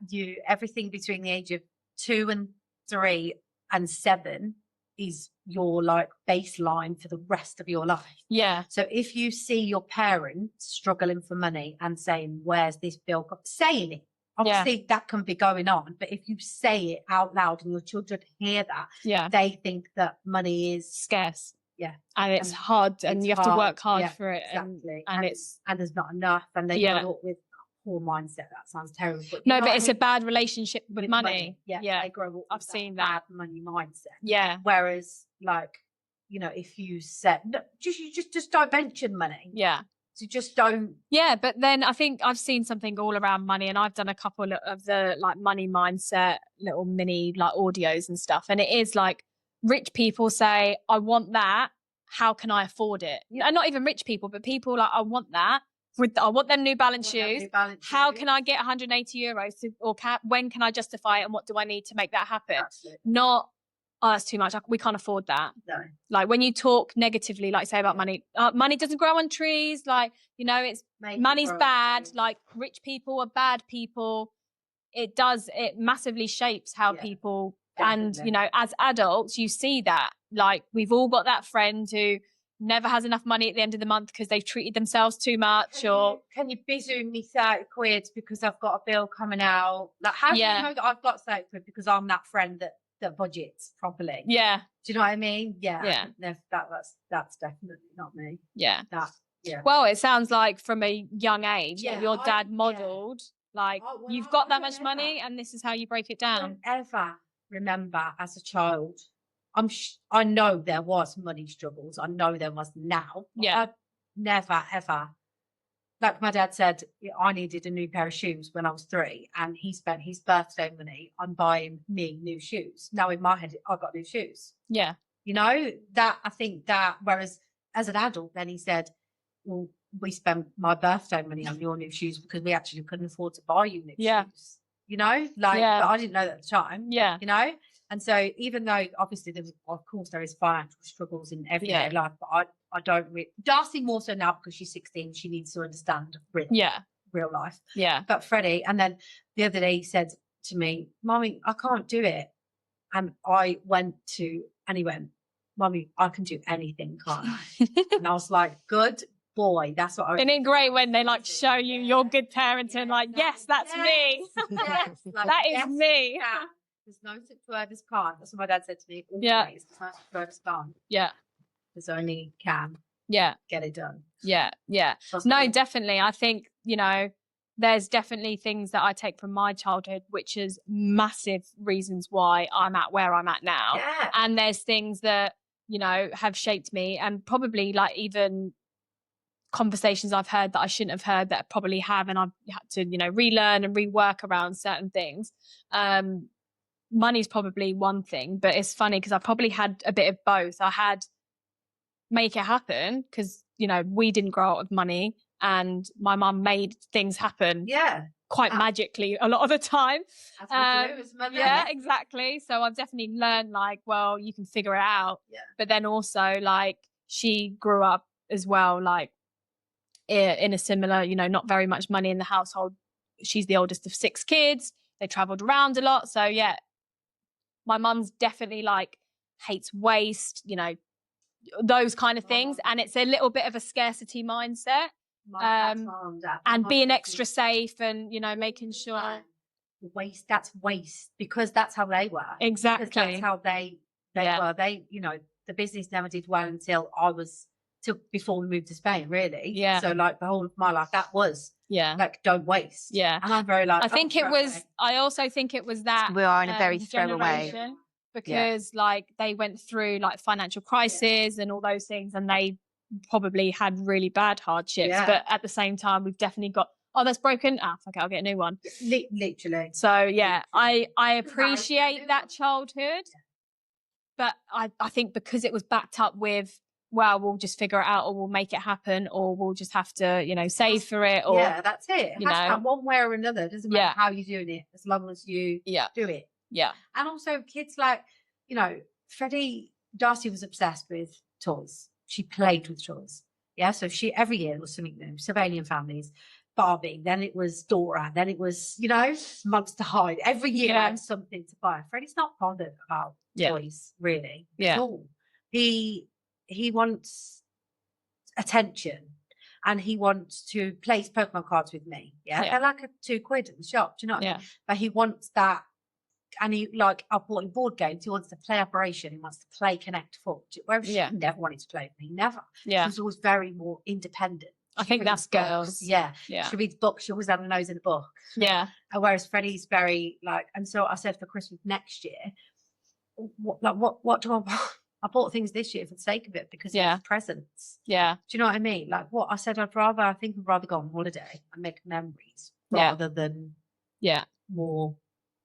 everything between the age of 2 and 3 and 7 is your like baseline for the rest of your life. Yeah. So if you see your parents struggling for money and saying, "Where's this bill?" Saying it, obviously that can be going on, but if you say it out loud and your children hear that, they think that money is scarce. Yeah. And it's hard, and you have to work hard for it. Exactly. And there's not enough, and they grow up with poor mindset. That sounds terrible. But but it's a bad relationship with money. Yeah. They grow up. I've seen that money mindset. Yeah. Whereas, like, you know, if you said, no, just don't mention money. Yeah. So just don't. Yeah. But then I think I've seen something all around money, and I've done a couple of the like money mindset little mini like audios and stuff. And it is like, rich people say, "I want that. How can I afford it?" And not even rich people, but people like, "I want that. I want them New Balance shoes. How can I get 180 euros when can I justify it, and what do I need to make that happen?" Absolutely. Not, "Oh, that's too much. We can't afford that." No. Like when you talk negatively, like say about money, money doesn't grow on trees. Like, you know, money's bad. Like rich people are bad people. It massively shapes how people. Definitely. And, you know, as adults, you see that, like, we've all got that friend who never has enough money at the end of the month because they've treated themselves too much. Can you bizzoo me 30 quid because I've got a bill coming out? Like, how do you know that I've got 30 quid? Because I'm that friend that that budgets properly. Yeah. Do you know what I mean? Yeah. Yeah. No, that's definitely not me. Yeah. Yeah. Well, it sounds like from a young age Yeah, that your dad yeah. modelled, like, Well, you've got I that much don't money ever- and this is how you break it I down. don't ever remember as a child. I know there was money struggles. I know there was now. Yeah. I never ever. Like my dad said, I needed a new pair of shoes when I was 3, and he spent his birthday money on buying me new shoes. Now in my head, I got new shoes. Yeah. You know, that I think that, whereas as an adult, then he said, well, we spent my birthday money on your new shoes because we actually couldn't afford to buy you new shoes. You know, like, but I didn't know that at the time. Yeah. You know, and so even though obviously of course there is financial struggles in everyday life, but I don't Darcy more so now because she's 16, she needs to understand real life. Yeah. But Freddie, and then the other day he said to me, Mommy, I can't do it. And I went and he went, Mommy, I can do anything, can't I? And I was like, good boy. That's what I was. Isn't it great when they like show you your good parenting? Like, yes, that's me. Yes, like, That is yes, me. can. There's no such word as can't. That's what my dad said to me. Always. Yeah. There's no such word as can't. Yeah. There's only can. Yeah. Get it done. Yeah. Yeah. That's No, what definitely. I think, you know, there's definitely things that I take from my childhood, which is massive reasons why I'm at where I'm at now. Yeah. And there's things that, you know, have shaped me, and probably like even conversations I've heard that I shouldn't have heard that I probably have, and I've had to, you know, relearn and rework around certain things. Money's probably one thing, but it's funny because I probably had a bit of both. I had make it happen because, you know, we didn't grow up with money, and my mum made things happen quite magically a lot of the time. Yeah, exactly. So I've definitely learned like, well, you can figure it out. Yeah. But then also like she grew up as well, like in a similar, you know, not very much money in the household. She's the oldest of 6 kids. They traveled around a lot. So yeah, my mum's definitely like hates waste, you know, those kind of things. And it's a little bit of a scarcity mindset. And being extra safe and, you know, making sure that's waste because that's how they were. Exactly. Because that's how they were. They, you know, the business never did well until before we moved to Spain, really. Yeah. So like the whole of my life, that was like, don't waste. Yeah. And I'm very like, I also think it was that we are in a very throwaway generation because like they went through like financial crisis and all those things, and they probably had really bad hardships, but at the same time we've definitely got, oh, that's broken, fuck it, I'll get a new one. Literally. So yeah, I appreciate that childhood, but I think because it was backed up with, well, we'll just figure it out, or we'll make it happen, or we'll just have to, you know, save for it, or that's it. It has to happen one way or another. It doesn't matter how you're doing it, as long as you do it. Yeah. And also kids like, you know, Darcy was obsessed with toys. She played with toys. Yeah. So every year was something new. Surveilling Families, Barbie, then it was Dora, then it was, you know, Monster High. Every year I had something to buy. Freddie's not bothered about toys, really. Yeah. At all. He wants attention, and he wants to play Pokemon cards with me. Yeah. They're like £2 at the shop. Do you know what I mean? But he wants that. And he, like, I bought him board games. He wants to play Operation. He wants to play Connect 4. Whereas she never wanted to play with me. Never. Yeah. She was always very more independent. I think that's girls. Yeah. Yeah. She reads books. She always had a nose in a book. Yeah. And whereas Freddie's very, like, and so I said for Christmas next year, what do I want? I bought things this year for the sake of it because it's presents. Yeah. Do you know what I mean? Like what I said, I'd rather go on holiday and make memories rather than more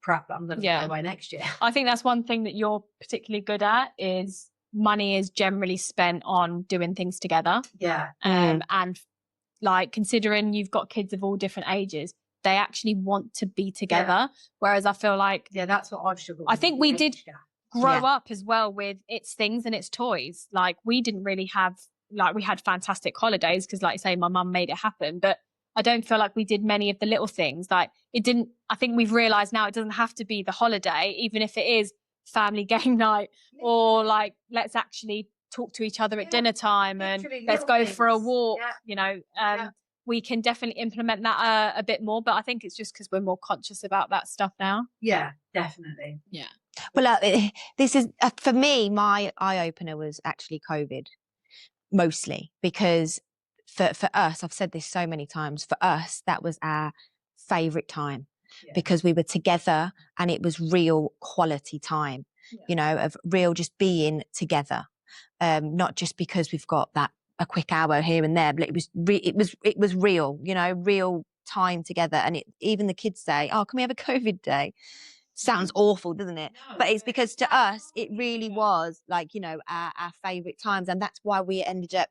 crap that I'm going to throw away next year. I think that's one thing that you're particularly good at is money is generally spent on doing things together. Yeah. And like considering you've got kids of all different ages, they actually want to be together. Yeah. Whereas I feel like that's what I've struggled with. I think we did grow up as well with its things and its toys. Like we didn't really have, like we had fantastic holidays because like I say, my mum made it happen, but I don't feel like we did many of the little things. Like it didn't, I think we've realized now it doesn't have to be the holiday, even if it is family game night or like, let's actually talk to each other at dinner time and let's go for a walk, you know, we can definitely implement that a bit more, but I think it's just because we're more conscious about that stuff now. Yeah, definitely. Yeah. Well, this is for me. My eye opener was actually COVID, mostly because for us, I've said this so many times. For us, that was our favourite time because we were together and it was real quality time. You know, of real just being together, not just because we've got that a quick hour here and there, but it was real. You know, real time together. And even the kids say, "Oh, can we have a COVID day?" Sounds awful, doesn't it? But it's because to us, it really was like, you know, our favourite times. And that's why we ended up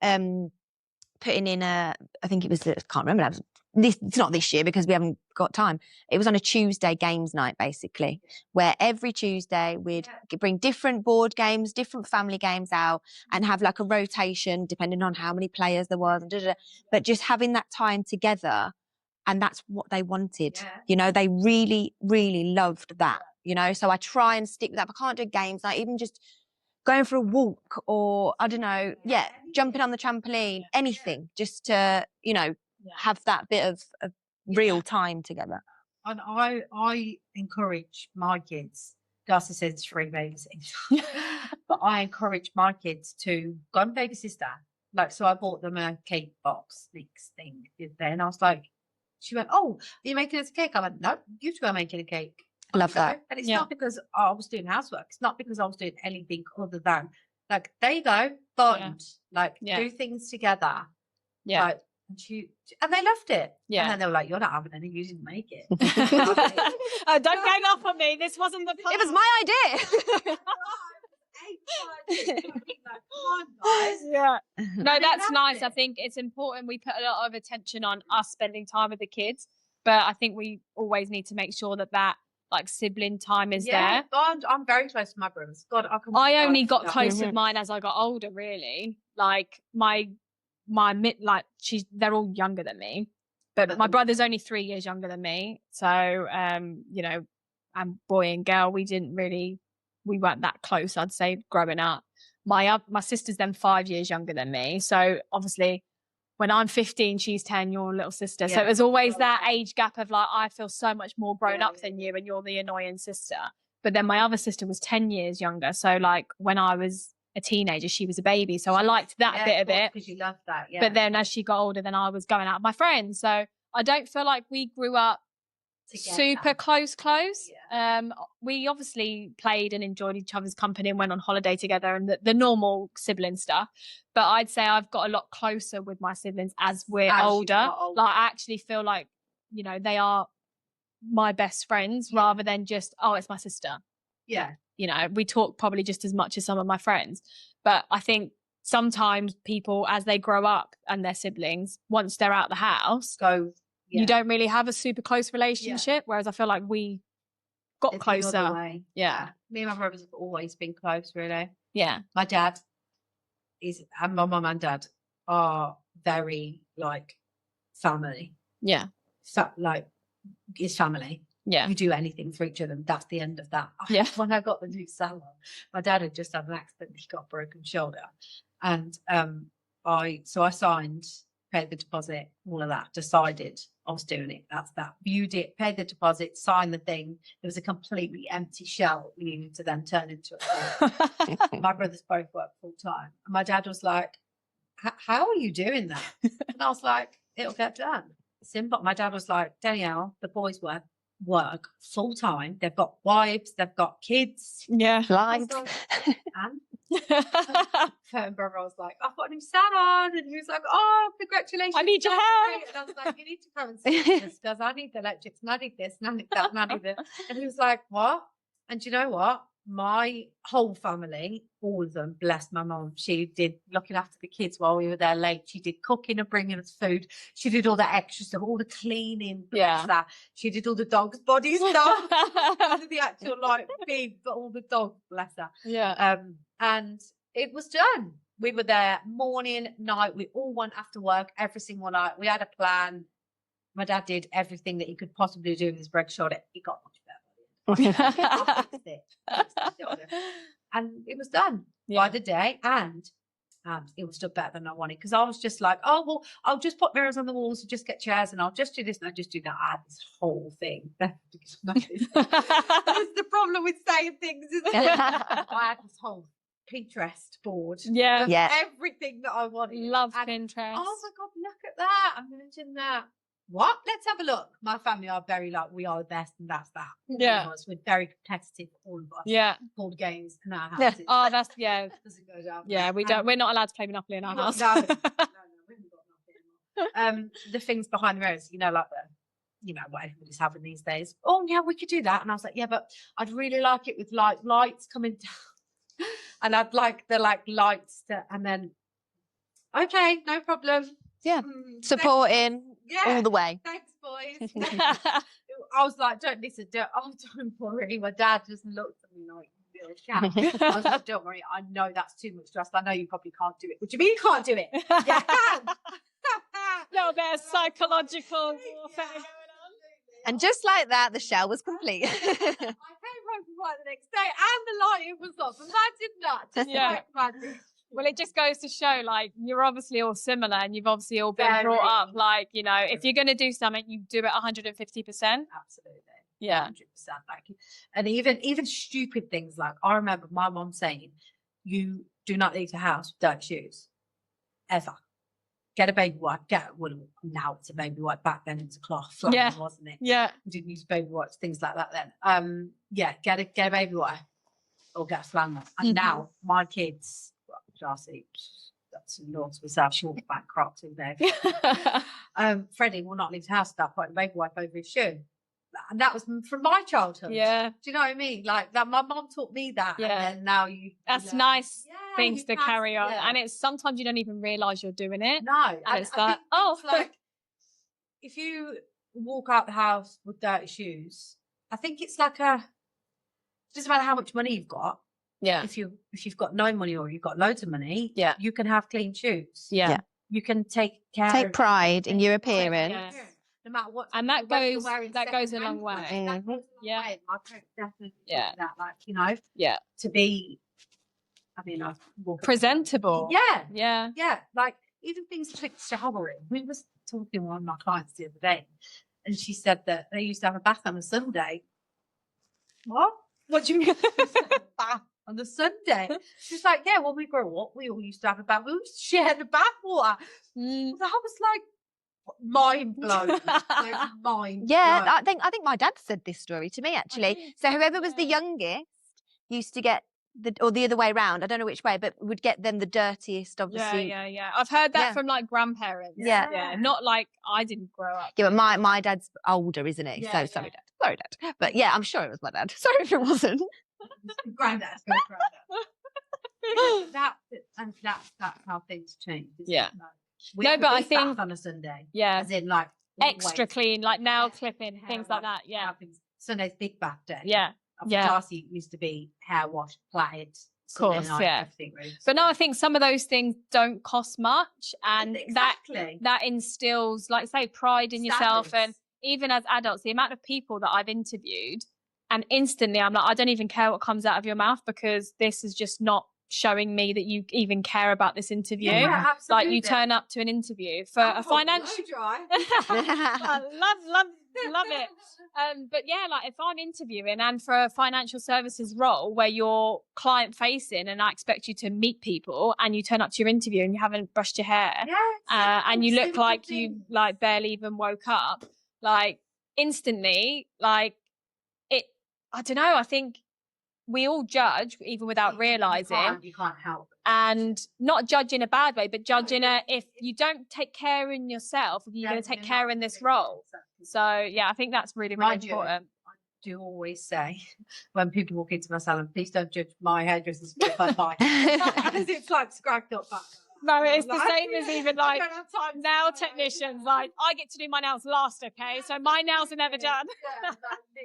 putting in I think it was, I can't remember, it's not this year because we haven't got time. It was on a Tuesday games night, basically, where every Tuesday we'd bring different board games, different family games out and have like a rotation depending on how many players there was. But just having that time together. And that's what they wanted. You know, they really, really loved that, you know. So I try and stick with that. I can't do games, like even just going for a walk or, I don't know, jumping on the trampoline, anything, just to, you know, have that bit of real time together. And I encourage my kids, Darcy says it's free babysitting, but I encourage my kids to go and babysit Dad. Like, so I bought them a cake box mix thing, and I was like, she went, "Oh, are you making us a cake?" I went, "No, you two are making a cake." I love that. And it's not because I was doing housework. It's not because I was doing anything other than, like, there you go, fun. Like, do things together. Yeah. Like, and they loved it. Yeah. And then they were like, "You're not having any, you didn't make it." Oh, don't gang up on me. This wasn't the plan. It was my idea. No, that's nice. I think it's important we put a lot of attention on us spending time with the kids, but I think we always need to make sure that like sibling time is there. God, I'm very close to my brothers. God, I only got close with mine as I got older, really. Like they're all younger than me, but my brother's only 3 years younger than me. So you know, and boy and girl, we weren't that close, I'd say, growing up. My sister's then 5 years younger than me. So obviously when I'm 15, she's 10, your little sister. So it was always that age gap of like, I feel so much more grown up than you and you're the annoying sister. But then my other sister was 10 years younger. So like when I was a teenager, she was a baby. So I liked that bit of it. Because you loved that, But then as she got older, then I was going out with my friends. So I don't feel like we grew up super close. We obviously played and enjoyed each other's company and went on holiday together and the normal sibling stuff, but I'd say I've got a lot closer with my siblings as we're older. Like I actually feel like, you know, they are my best friends rather than just, oh, it's my sister. You know, we talk probably just as much as some of my friends, but I think sometimes people, as they grow up and their siblings, once they're out the house, you don't really have a super close relationship, whereas I feel like we got closer. Me and my brothers have always been close, really. Yeah. My dad and my mum and dad are very, like, family. Yeah. Like, it's family. Yeah. You do anything for each other. That's the end of that. Yeah. When I got the new salon, my dad had just had an accident. He got a broken shoulder. And I signed, paid the deposit, all of that, decided I was doing it. That's that. Viewed it, paid the deposit, signed the thing. There was a completely empty shell we needed to then turn into a My brothers both work full time. And my dad was like, "How are you doing that?" And I was like, "It'll get done." Simple. My dad was like, "Danielle, the boys work full time. They've got wives, they've got kids." Yeah. Lives. And my brother was like, "I've got a new salon," and he was like, "Oh, congratulations! I need your help." And I was like, "You need to come and see this because I need the electrics, and I need this, and I need that, and I need this." And he was like, "What?" And do you know what? My whole family, all of them, bless my mum, she did looking after the kids while we were there late. She did cooking and bringing us food. She did all the extra stuff, all the cleaning, bless that. She did all the dogs' body stuff. The actual like big, but all the dogs, bless her. Yeah. And it was done. We were there morning, night. We all went after work every single night. We had a plan. My dad did everything that he could possibly do with his break shoulder. He got much better. And it was done by the day. And And it was still better than I wanted, because I was just like, oh, well, I'll just put mirrors on the walls and just get chairs and I'll just do this and I'll just do that. I had this whole thing. That's the problem with saying things, isn't it? I had this whole Pinterest board. Yeah. Of Yeah. everything that I wanted. Love And, Pinterest. oh my God, look at that. I'm mentioning that. What? Let's have a look. My family are very like, we are the best and that's that. Yeah. We're very competitive, all of us. Yeah. Board games in our Yeah. houses. Oh, that's, yeah. Doesn't go down. Yeah, we don't. We're not allowed to play Monopoly in our house. No, we haven't got nothing anymore. The things behind the mirrors, you know, like what everybody's having these days. Oh yeah, we could do that. And I was like, yeah, but I'd really like it with lights coming down, and I'd like the lights to, and then okay, no problem. Yeah. Supporting all the way. Thanks, boys. I was like, don't worry. My dad just looked at me like, you little chap. I was like, don't worry. I know that's too much stress. I know you probably can't do it. What do you mean you can't do it? Yeah, I can. Little bit of psychological warfare going on. And just like that, the shell was complete. I came home from work the next day and the lighting was off. Imagine that. Just Yeah. like magic. Well, it just goes to show, like, you're obviously all similar and you've obviously all been Very. brought up, like, you know, if you're going to do something, you do it 150%. Absolutely. Yeah. 100%. Like, and even stupid things, like I remember my mom saying, you do not leave the house without shoes. Ever. Get a baby wipe. Now it's a baby wipe. Back then it was a cloth, Yeah. wasn't it? Yeah. We didn't use baby wipes, things like that then. Get a baby wipe or get a flannel. And now my kids, Darcy, that's north with South short back crocs in there. Freddie will not leave the house without putting a baby wipe over his shoe. And that was from my childhood. Yeah. Do you know what I mean? Like that, my mom taught me that. Yeah. And then now That's learn. nice Yeah, things you to pass- carry on. yeah. And it's sometimes you don't even realise you're doing it. No. And it's I like, think oh. it's like, if you walk out the house with dirty shoes, I think it's like it doesn't matter how much money you've got. Yeah. If you've got no money or you've got loads of money, Yeah. you can have clean shoes. Yeah. Yeah. You can take care. Take of pride in your appearance. Yeah. No matter what. And that whether you're goes- wearing that goes a second-hand long way. clothes, that goes a long Yeah. way. My parents definitely Yeah. taught me that, like, you know, Yeah. to be. I mean, I walk Presentable. Yeah. Yeah. Yeah, like even things like showering. We was talking to one of my clients the other day, and she said that they used to have a bath on a Sunday. What? What do you mean? Bath on the Sunday? She's like, yeah, when we grew up, we all used to have a bath. We used to share the bath water. Mm. I was like, mind blown. Like, mind Yeah, blown. I think my dad said this story to me actually. So whoever was the Yeah. youngest used to get the other way round. I don't know which way, but would get them the dirtiest, Yeah, obviously. yeah. I've heard that Yeah. from like grandparents. Yeah. Yeah. Not like I didn't grow up. Yeah, but my dad's older, isn't he? Yeah, So yeah. sorry, Dad. Sorry, Dad. But yeah, I'm sure it was my dad. Sorry if it wasn't. Granddad. That's how things change. isn't Yeah. it? Like, No, but I we bath think- on a Sunday, Yeah. as in like Extra always. clean, like nail Yeah. clipping, Hair things like wash, that. Yeah. happens. Sunday's big bath day. Yeah. For Yeah. Darcy used to be hair wash, plaited. Course, Sunday night, yeah. everything really. But no, I think some of those things don't cost much, and Exactly. that instills, like say, pride in yourself. And Standards. even as adults, the amount of people that I've interviewed, and instantly I'm like, I don't even care what comes out of your mouth, because this is just not showing me that you even care about this interview. Yeah, Like absolutely. you turn up to an interview for a financial. Blow dry. I love it. But yeah, like if I'm interviewing and for a financial services role where you're client facing and I expect you to meet people and you turn up to your interview and you haven't brushed your hair Yeah, and you look simple like you things. like barely even woke up, like instantly, like it, I don't know, I think we all judge even without realizing. You can't help. And not judge in a bad way, but judge in a, if you don't take care in yourself, you're going to take care in this role. So yeah, I think that's really, really Mind you, important. I do always say when people walk into my salon, please don't judge my hairdressers by mine. Because it's like scragged up back. No, it's the Like, same as even I like don't have time to nail do it. technicians. Like I get to do my nails last, okay? So my nails are never done. Yeah,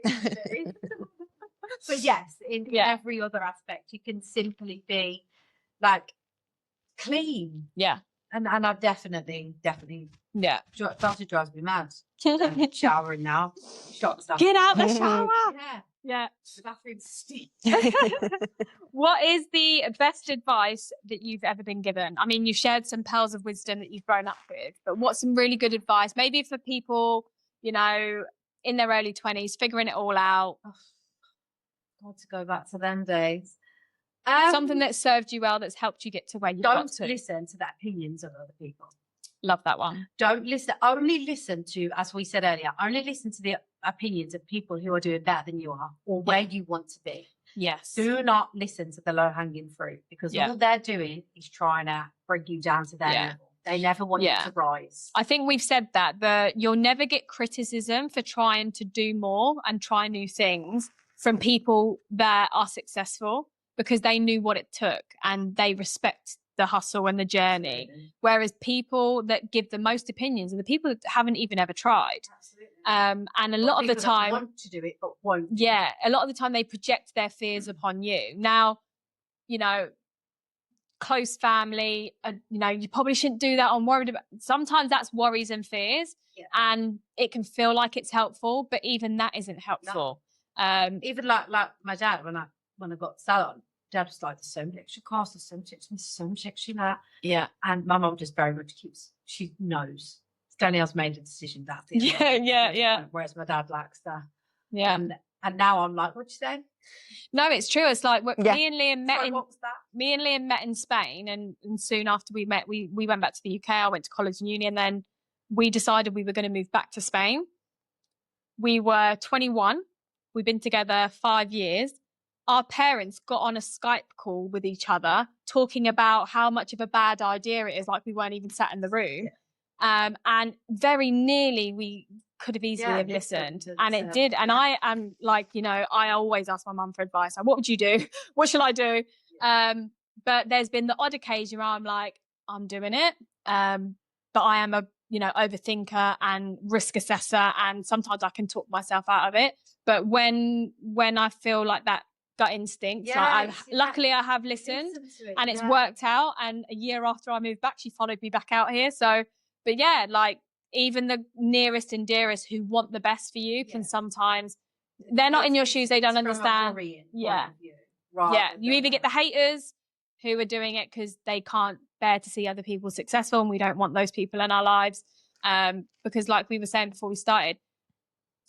like, literally. But yes, in Yeah. every other aspect, you can simply be like clean. Yeah. And I've definitely Yeah. started drives me mad. Showering now. Shot stuff. Get out the shower. Yeah. Yeah. The bathroom's steep. What is the best advice that you've ever been given? I mean, you shared some pearls of wisdom that you've grown up with, but what's some really good advice? Maybe for people, you know, in their early 20s, figuring it all out. Oh, God, to go back to them days. Something that served you well, that's helped you get to where you got Don't to. listen to the opinions of other people. Love that one. Don't listen. Only listen to, as we said earlier, only listen to the opinions of people who are doing better than you are or where you want to be. Yes. Do not listen to the low-hanging fruit, because all they're doing is trying to bring you down to their level. They never want you to rise. I think we've said that you'll never get criticism for trying to do more and try new things from people that are successful, because they knew what it took and they respect the hustle and the journey. Absolutely. Whereas people that give the most opinions are the people that haven't even ever tried. Absolutely. And a lot of the time, want to do it but won't. Yeah, a lot of the time they project their fears upon you. Now, you know, close family, you know, you probably shouldn't do that. I'm worried about. Sometimes that's worries and fears, and it can feel like it's helpful, but even that isn't helpful. No. Even like my dad, when I got salon, Dad was like, "There's so much extra cost, there's so much extra, so much extra that." Yeah. And my mum just very much she knows. Danielle's made a decision. That's it. Yeah. Whereas my dad likes that. Yeah. And now I'm like, what'd you say? No, it's true. It's like me and Liam met Sorry, what was that? Me and Liam met in Spain, and soon after we met, we went back to the UK. I went to college and uni, and then we decided we were going to move back to Spain. We were 21. We've been together 5 years. Our parents got on a Skype call with each other, talking about how much of a bad idea it is, like we weren't even sat in the room. And very nearly we could have easily have listened, and it did. And I am like, you know, I always ask my mum for advice. Like, what would you do? What shall I do? But there's been the odd occasion where I'm like, I'm doing it. But I am a, you know, overthinker and risk assessor, and sometimes I can talk myself out of it. But when I feel like that gut instinct, luckily I have listened, and it's worked out. And a year after I moved back, she followed me back out here. So, but yeah, like even the nearest and dearest who want the best for you can sometimes, they're not in your shoes, they don't understand. You either get the haters who are doing it because they can't bear to see other people successful, and we don't want those people in our lives. Because like we were saying before we started,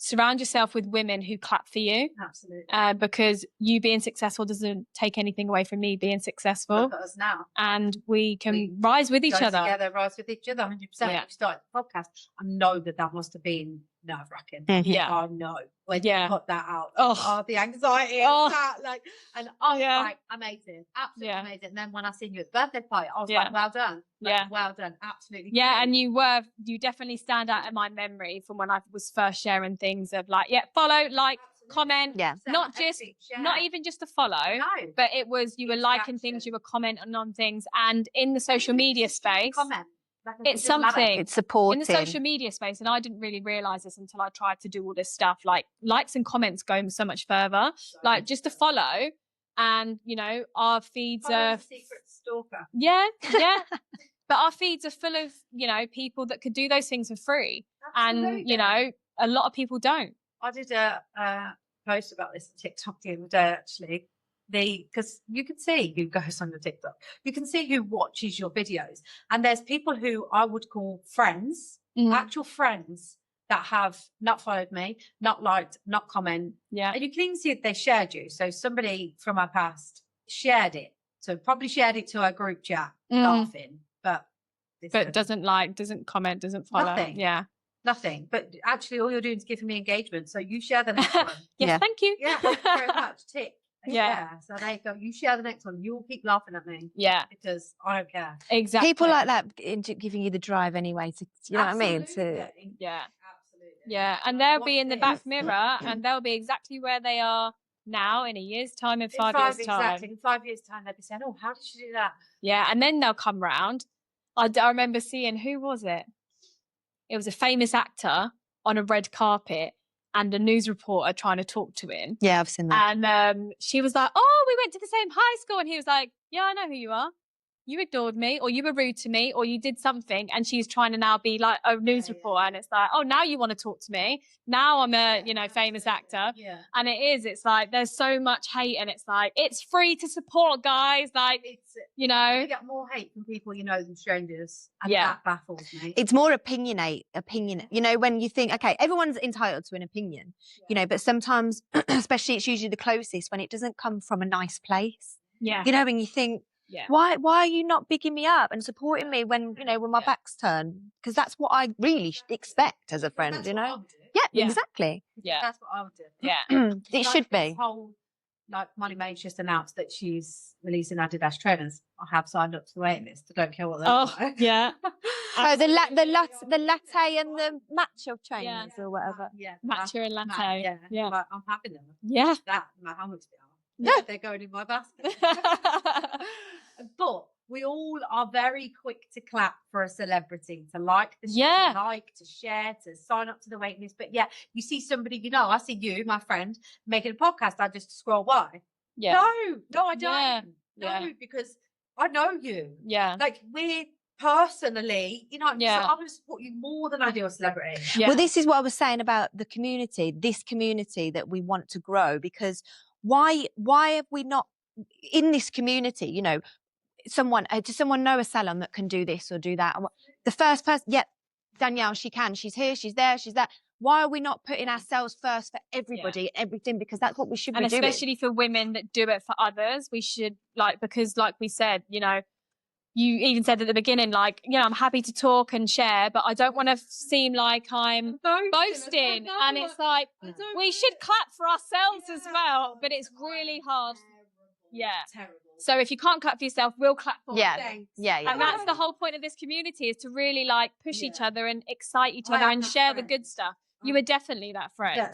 surround yourself with women who clap for you. Absolutely. Because you being successful doesn't take anything away from me being successful. Look at us now. And we can rise with each other. Together, rise with each other, 100%. Yeah. We started the podcast. I know that must have been nerve-wracking. Yeah. I know. When you put that out. The anxiety. Like amazing. Absolutely amazing. And then when I seen you at the birthday party, I was like, well done. Well done. Absolutely. Yeah, and you definitely stand out in my memory from when I was first sharing things of like, follow, like, comment. Yeah. Not even just a follow, but it was you were liking things, you were commenting on things, and in the social media space. Comment. It's something. It's supporting. In the social media space, and I didn't really realise this until I tried to do all this stuff. Like likes and comments go so much further. Like just to follow, and you know our feeds are secret stalker. Yeah. But our feeds are full of, you know, people that could do those things for free. Absolutely. And you know a lot of people don't. I did a post about this on TikTok the other day actually. Because you can see who goes on your TikTok, you can see who watches your videos, and there's people who I would call friends, actual friends that have not followed me, not liked, not comment, and you can even see if they shared you. So somebody from our past shared it, so probably shared it to our group chat, laughing, but doesn't like, doesn't comment, doesn't follow, nothing. But actually, all you're doing is giving me engagement. So you share the next one. Thank you. Yeah, thank you very much. Tick. So there you go. You share the next one. You will keep laughing at me. Yeah. Because I don't care. Exactly. People like that giving you the drive anyway. You know what I mean? Absolutely. Yeah. And they'll be in the back mirror, and they'll be exactly where they are now in a year's time, in 5 years' time. Exactly. In 5 years' time, they'll be saying, "Oh, how did you do that?" Yeah. And then they'll come round. I remember seeing, who was it? It was a famous actor on a red carpet, and a news reporter trying to talk to him. Yeah, I've seen that. And she was like, "Oh, we went to the same high school." And he was like, "Yeah, I know who you are. you ignored me, or you were rude to me, or you did something, and she's trying to now be like a news reporter, and it's like, oh, now you want to talk to me, now I'm a famous actor. And it's like there's so much hate, and it's like it's free to support, guys, like you get more hate from people you know than strangers, and that baffles me. It's more opinion, when you think, okay, everyone's entitled to an opinion, but sometimes especially it's usually the closest when it doesn't come from a nice place. And you think, why are you not bigging me up and supporting me when when my back's turned? Because that's what I really expect as a friend. Exactly. That's what I would do. It should be. Whole, like Moneymade's just announced that she's releasing Adidas trainers. I have signed up to the waiting list. I don't care what they're like. The latte and the matcha trainers or whatever. Matcha and latte. Like, I'm having them. That, no matter how much they are. They're going in my basket. But we all are very quick to clap for a celebrity, to like the to like, to share, to sign up to the waiting list. But you see somebody, I see you, my friend, making a podcast, I just scroll by. No, I don't. No, because I know you. Like, we're personally, so I'm going to support you more than I do a celebrity. Well, this is what I was saying about the community, this community that we want to grow, because why have we not in this community, does someone know a salon that can do this or do that? The first person, Danielle, she can, she's here, she's there, she's that. Why are we not putting ourselves first for everybody, everything? Because that's what we should be doing. And especially for women that do it for others, we should, because like we said, you even said at the beginning, I'm happy to talk and share, but I don't want to seem like I'm boasting. And it's like, we should clap for ourselves as well, but it's really hard. Terrible. So if you can't clap for yourself, we'll clap for you. And that's the whole point of this community, is to really push each other and excite each other and share the good stuff. You were definitely that friend.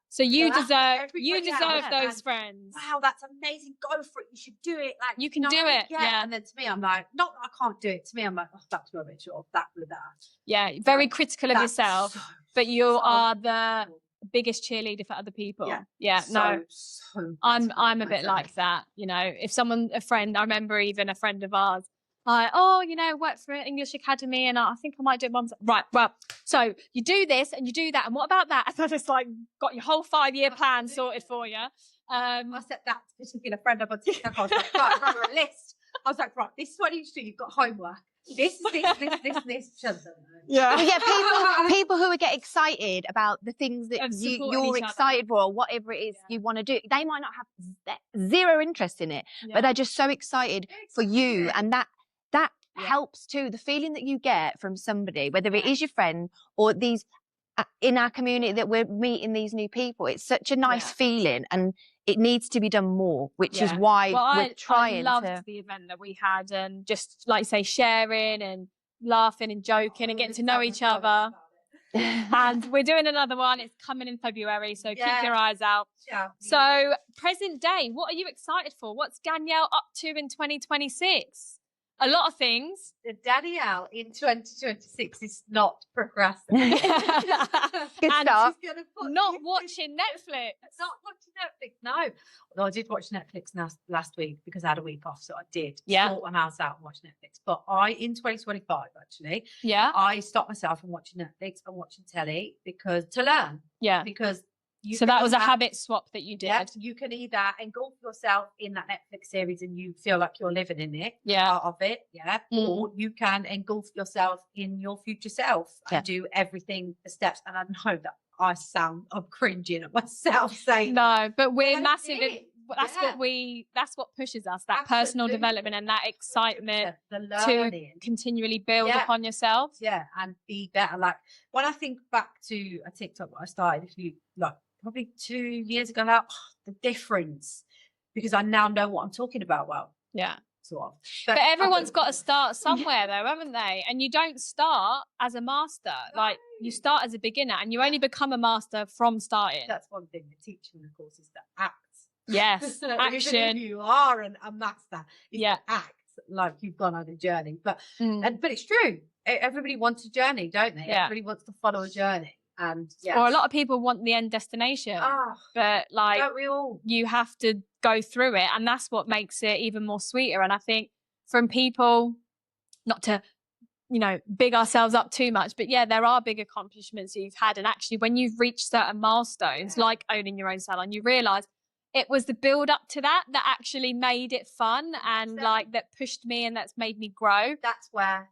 So you deserve those friends. Wow, that's amazing. Go for it. You should do it. Like, you can do it. And then to me, I'm like, not that I can't do it. To me, I'm like, oh, that's rubbish, or that with that. Very critical of yourself, but you are the biggest cheerleader for other people. I'm a bit like that. If a friend, I remember even a friend of ours, work for an English academy, and I think I might do it. Mum's like, right, well, so you do this and you do that, and what about that? And I just got your whole 5-year plan sorted for you. I said that particular friend up on TikTok. I was like, right, I wrote a list. I was like, right, this is what you need to do. You've got homework. This. People who get excited about the things that you're excited for, or whatever it is you want to do, they might not have zero interest in it, but they're just so excited for you, and that helps too. The feeling that you get from somebody, whether it is your friend or these in our community that we're meeting these new people, it's such a nice feeling, and it needs to be done more, which is why we're trying. I loved the event that we had, and just like you say, sharing and laughing and joking and getting to know each other. And we're doing another one. It's coming in February, so keep your eyes out. So present day, what are you excited for? What's Danielle up to in 2026? A lot of things. Danielle in 2026 is not procrastinating. Good start. Not watching Netflix. Not watching Netflix, no. Although I did watch Netflix last week because I had a week off, so I did sort my house out and watch Netflix. But in 2025, actually, I stopped myself from watching Netflix and watching telly to learn. Because that was a habit swap that you did. You can either engulf yourself in that Netflix series and you feel like you're living in it, part of it, or you can engulf yourself in your future self and do everything, the steps. And I know that I'm cringing at myself saying no, but we're massive. That's what pushes us, that personal development and that excitement to continually build upon yourself. And be better. Like, when I think back to a TikTok that I started, probably 2 years ago now, the difference, because I now know what I'm talking about. Sort of. But everyone's got to start somewhere though, haven't they? And you don't start as a master. You start as a beginner, and you only become a master from starting. That's one thing they teach you in the course, is the act. Yes, action. Even if you are a master, act like you've gone on a journey. But it's true. Everybody wants a journey, don't they? Everybody wants to follow a journey. And or a lot of people want the end destination, but don't we all? You have to go through it, and that's what makes it even more sweeter. And I think from people, not to, you know, big ourselves up too much, but yeah, there are big accomplishments you've had. And actually, when you've reached certain milestones, like owning your own salon, you realize it was the build up to that actually made it fun and like that pushed me and that's made me grow. That's where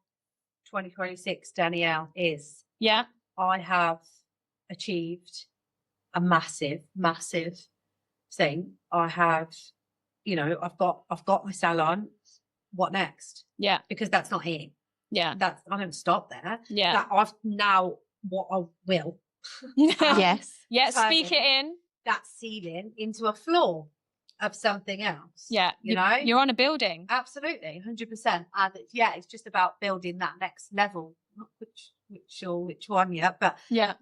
2026 Danielle is. Yeah. I have achieved a massive thing. I have, you know, I've got my salon. What next? Yeah. Because that's not it. Yeah. I don't stop there. Yeah. That I've now what I will. Yes. Yeah. Speak it in. That ceiling into a floor of something else. Yeah. You know? You're on a building. Absolutely. 100%. And it's just about building that next level. Not which one yet, but yeah.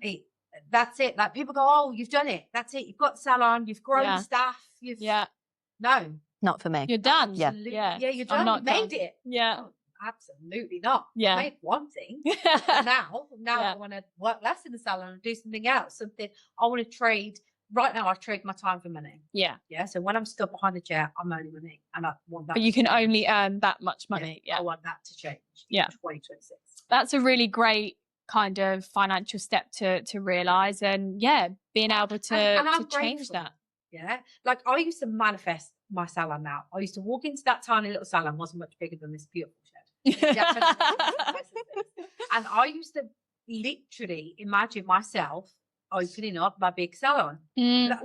That's it. Like people go, oh, you've done it. That's it. You've got salon, you've grown staff, no. Not for me. You're done. Yeah. Yeah, you're done. You made it. Yeah. Oh, absolutely not. Yeah. I made one thing. now I want to work less in the salon and do something else. Something I want to trade. Right now, I trade my time for money. Yeah. Yeah. So when I'm stood behind the chair, I'm earning money, and I want that. But you can only earn that much money. Yeah. I want that to change. Yeah. 2026. That's a really great kind of financial step to realize, and being able to change that. Yeah. Like I used to manifest my salon now. I used to walk into that tiny little salon, wasn't much bigger than this beautiful shed. And I used to literally imagine myself opening up my big salon. I'm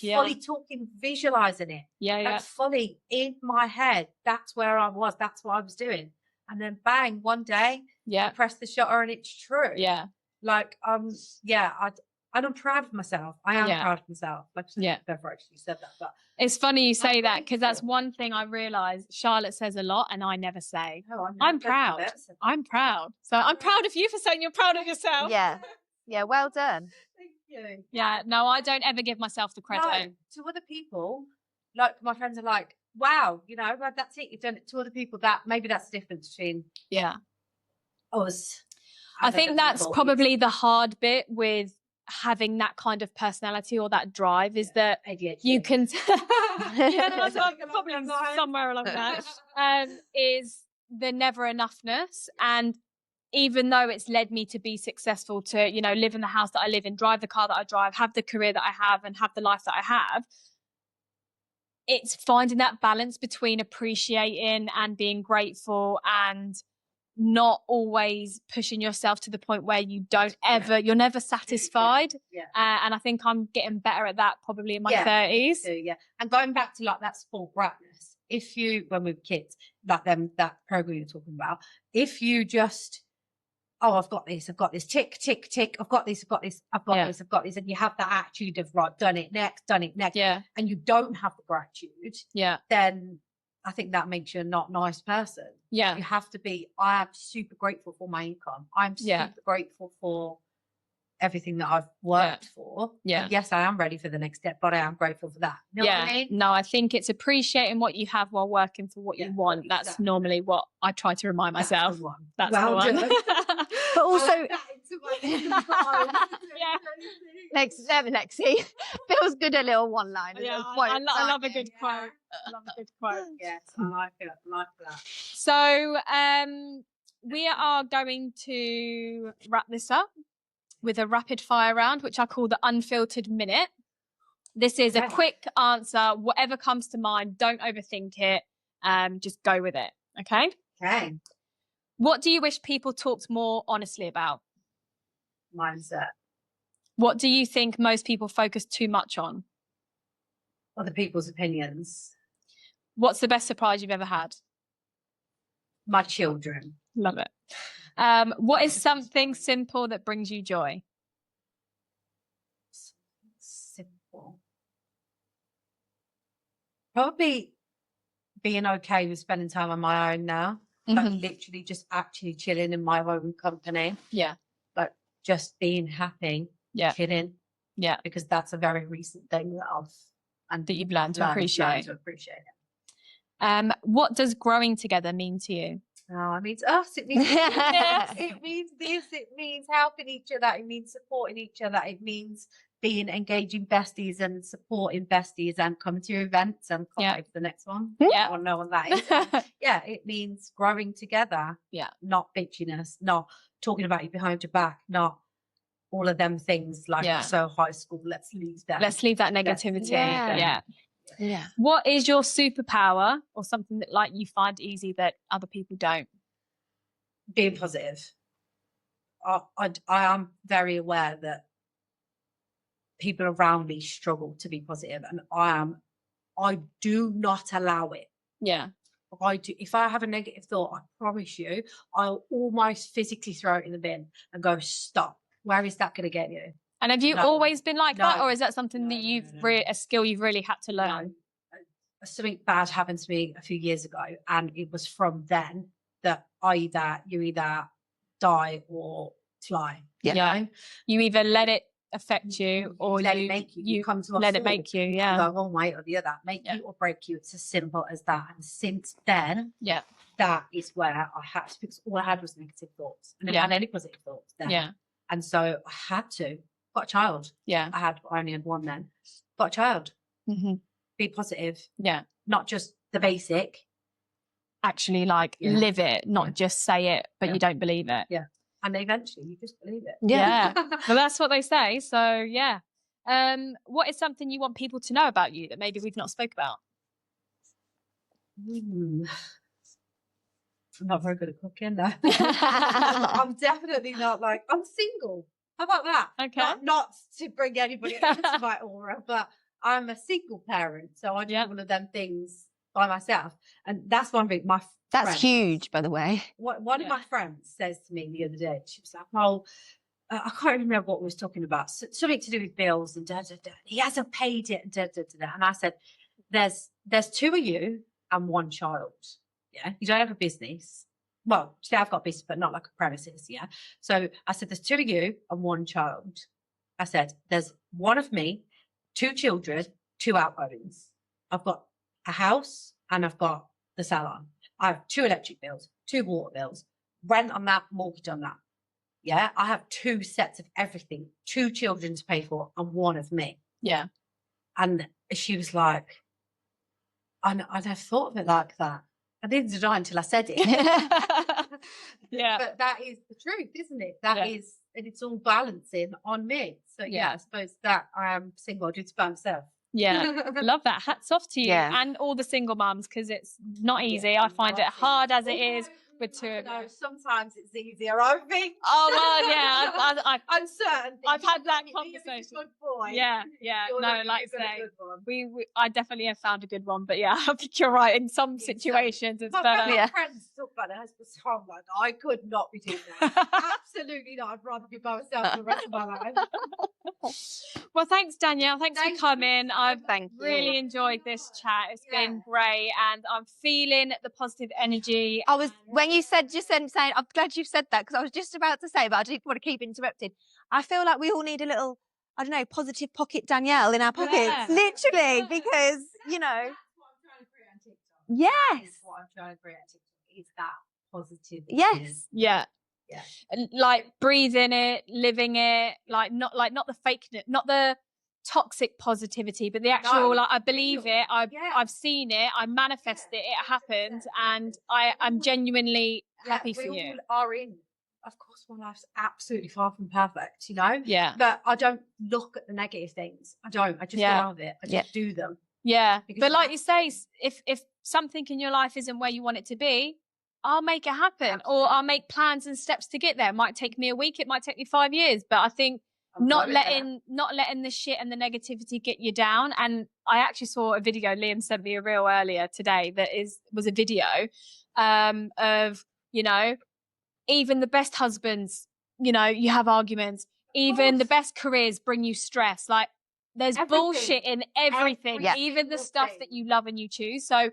fully talking, visualizing it. Like fully in my head. That's where I was. That's what I was doing. And then bang, one day, I press the shutter and it's true. Yeah. Like, I'm proud of myself. I am proud of myself. Like, I've never actually said that, but it's funny you say that because that's one thing I realised Charlotte says a lot and I never say. No, I'm proud. I'm proud. So I'm proud of you for saying you're proud of yourself. Yeah. Yeah, well done. Thank you. Yeah, no, I don't ever give myself the credit. No, to other people, like my friends are like, wow, you know, that's it. You've done it. To other people, that maybe that's the difference between us. I think that's probably the hard bit with having that kind of personality or that drive is that ADHD. You can probably somewhere along that is the never enoughness. And even though it's led me to be successful, to, you know, live in the house that I live in, drive the car that I drive, have the career that I have and have the life that I have, it's finding that balance between appreciating and being grateful and not always pushing yourself to the point where you don't ever, you're never satisfied. And I think I'm getting better at that probably in my 30s. Yeah. And going back to like that spoiled bratness, if you, when we were kids, like that program you're talking about, if you just, oh, I've got this, tick, tick, tick, I've got this, this, and you have that attitude of right, done it next, and you don't have the gratitude, then I think that makes you a not nice person. Yeah. You have to be, I am super grateful for my income. I'm super grateful for everything that I've worked for. Yeah. And yes, I am ready for the next step, but I am grateful for that. You know what I mean? No, I think it's appreciating what you have while working for what you want. That's normally what I try to remind myself. That's the one. But also, Lexi feels good, a little one line. I love a good quote. Yes, I like it. I like that. So we are going to wrap this up with a rapid fire round, which I call the unfiltered minute. This is a quick answer, whatever comes to mind. Don't overthink it. Just go with it. Okay. Okay. What do you wish people talked more honestly about? Mindset. What do you think most people focus too much on? Other people's opinions. What's the best surprise you've ever had? My children. Love it. What is something simple that brings you joy? Simple. Probably being okay with spending time on my own now. Like literally just actually chilling in my own company. Yeah. Like just being happy. Yeah. Chilling. Yeah. Because that's a very recent thing that you've learned to appreciate. it. What does growing together mean to you? Oh, it means us. It means it means this. It means helping each other. It means supporting each other. It means being engaging besties and supporting besties and coming to your events and Yeah. the next one. Yeah. I want to know what that is. Yeah, it means growing together. Yeah. Not bitchiness, not talking about you behind your back, not all of them things like so high school. Let's leave that. Let's leave that negativity. Yeah. What is your superpower or something that like you find easy that other people don't? Being positive. I am very aware that people around me struggle to be positive, and I do not allow it. Yeah. I do. If I have a negative thought, I promise you, I'll almost physically throw it in the bin and go, stop. Where is that going to get you? And have you always been like that, or is that something that you've a skill you've really had to learn? Something bad happened to me a few years ago, and it was from then that you either die or fly. Yeah. You know? You either let it affect you or let it make you. You come to let it make you. Yeah. Go one way or the other. Make you or break you. It's as simple as that. And since then, that is where I had to, because all I had was negative thoughts. I never had any positive thoughts then. Yeah. And so I had to. Got a child. Yeah. I only had one then. Got a child. Mm-hmm. Be positive. Yeah. Not just the basic. Actually, like live it, not just say it, but you don't believe it. Yeah. And eventually you just believe it. Yeah. Well, that's what they say. So yeah. What is something you want people to know about you that maybe we've not spoke about? I'm not very good at cooking, no. I'm definitely not like, I'm single. How about that? Okay. Not to bring anybody into my aura, but I'm a single parent. So I do one of them things by myself. And that's one thing. That's huge, by the way. One of my friends says to me the other day, she was like, oh, I can't remember what we was talking about. Something to do with bills and da, da, da. He hasn't paid it and da, da, da, da. And I said, there's two of you and one child. Yeah. You don't have a business. Well, today I've got a business, but not like a premises. Yeah. So I said, there's two of you and one child. I said, there's one of me, two children, two outgoings. I've got a house and I've got the salon. I have 2 electric bills, 2 water bills, rent on that, mortgage on that. Yeah. I have 2 sets of everything, 2 children to pay for and one of me. Yeah. And she was like, I never thought of it like that. I didn't deny until I said it. Yeah. But that is the truth, isn't it? That is, and it's all balancing on me. So I suppose that I am single, I do it by myself. Yeah. Love that. Hats off to you and all the single mums, because it's not easy. I find it hard as it is with 2 of you. Sometimes it's easier, I think. Oh, well, yeah. I'm certain. I've had that conversation. Good boy. Yeah. No, like I say, I definitely have found a good one, but yeah, I think you're right. In some situations, it's better. My friends talk about their husbands. So I'm like, I could not be doing that. Absolutely not. I'd rather be by myself for the rest of my life. Well, thanks, Danielle. Thanks for coming. I've really enjoyed this chat. It's been great, and I'm feeling the positive energy. I was when you said saying, I'm glad you said that, because I was just about to say, but I didn't want to keep interrupting. I feel like we all need a little, I don't know, positive pocket Danielle in our pockets, literally, because you know. That's what I'm trying to create on TikTok. Yes. That's what I'm trying to create on TikTok. Is that positive? Yes. Yeah. And like breathing it, living it, like not the fakeness, not the toxic positivity, but the actual like I believe it, I've seen it, I manifest it, it happened, and I'm genuinely happy for you. All are in. Of course, my life's absolutely far from perfect, you know. Yeah. But I don't look at the negative things. I don't. I just get on with it. I just do them. Yeah. But like you say, if something in your life isn't where you want it to be, I'll make it happen, or I'll make plans and steps to get there. It might take me a week, it might take me 5 years, but I think not letting the shit and the negativity get you down. And I actually saw a video, Liam sent me a reel earlier today that was a video of, you know, even the best husbands, you know, you have arguments, even the best careers bring you stress. Like there's bullshit in everything, even the stuff that you love and you choose. So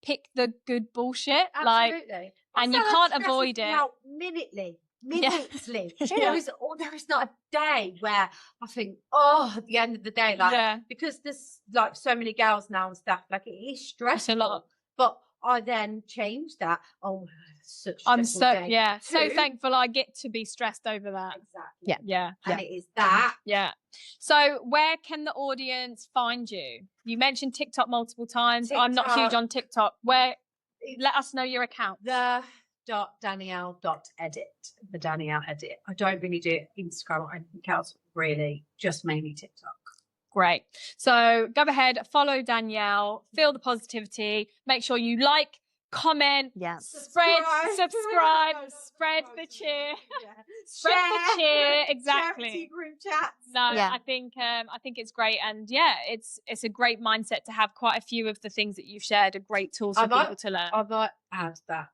pick the good bullshit, and you can't avoid it. Minutely. There is not a day where I think, at the end of the day, because there's like so many girls now and stuff, like it is stressful. It's a lot. But I then changed that. Oh, such a I'm stressful so day. so Two, thankful I get to be stressed over that. Exactly. Yeah. And it is that. Yeah. So where can the audience find you? You mentioned TikTok multiple times. I'm not huge on TikTok. Let us know your account. The.Danielle.edit. The Danielle edit. I don't really do Instagram or anything else, really. Just mainly TikTok. Great. So go ahead, follow Danielle, feel the positivity, make sure you like, comment, subscribe, spread the cheer. Spread the cheer, exactly. Charity group chats. No, I think it's great, and it's a great mindset to have. Quite a few of the things that you've shared are great tools for people to learn. I might add that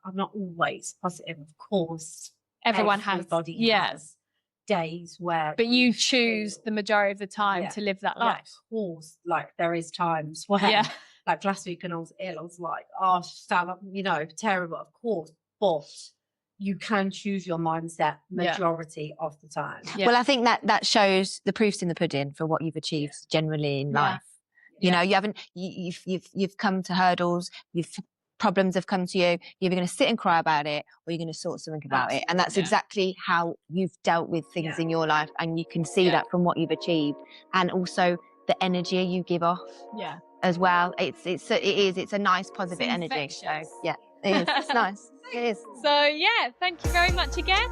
I'm not always positive, of course. Everybody has days where, but you choose the majority of the time to live that life. Of course, like there is times where, like last week when I was ill, I was like, oh, terrible, of course, but you can choose your mindset majority of the time. Well, I think that shows the proof's in the pudding for what you've achieved generally in life. You know, you've come to hurdles, problems have come to you, you're either going to sit and cry about it or you're going to sort something about it. And that's exactly how you've dealt with things in your life. And you can see that from what you've achieved. And also the energy you give off as well. It's a nice positive energy. So yeah, it is. It's nice. It is. So thank you very much again.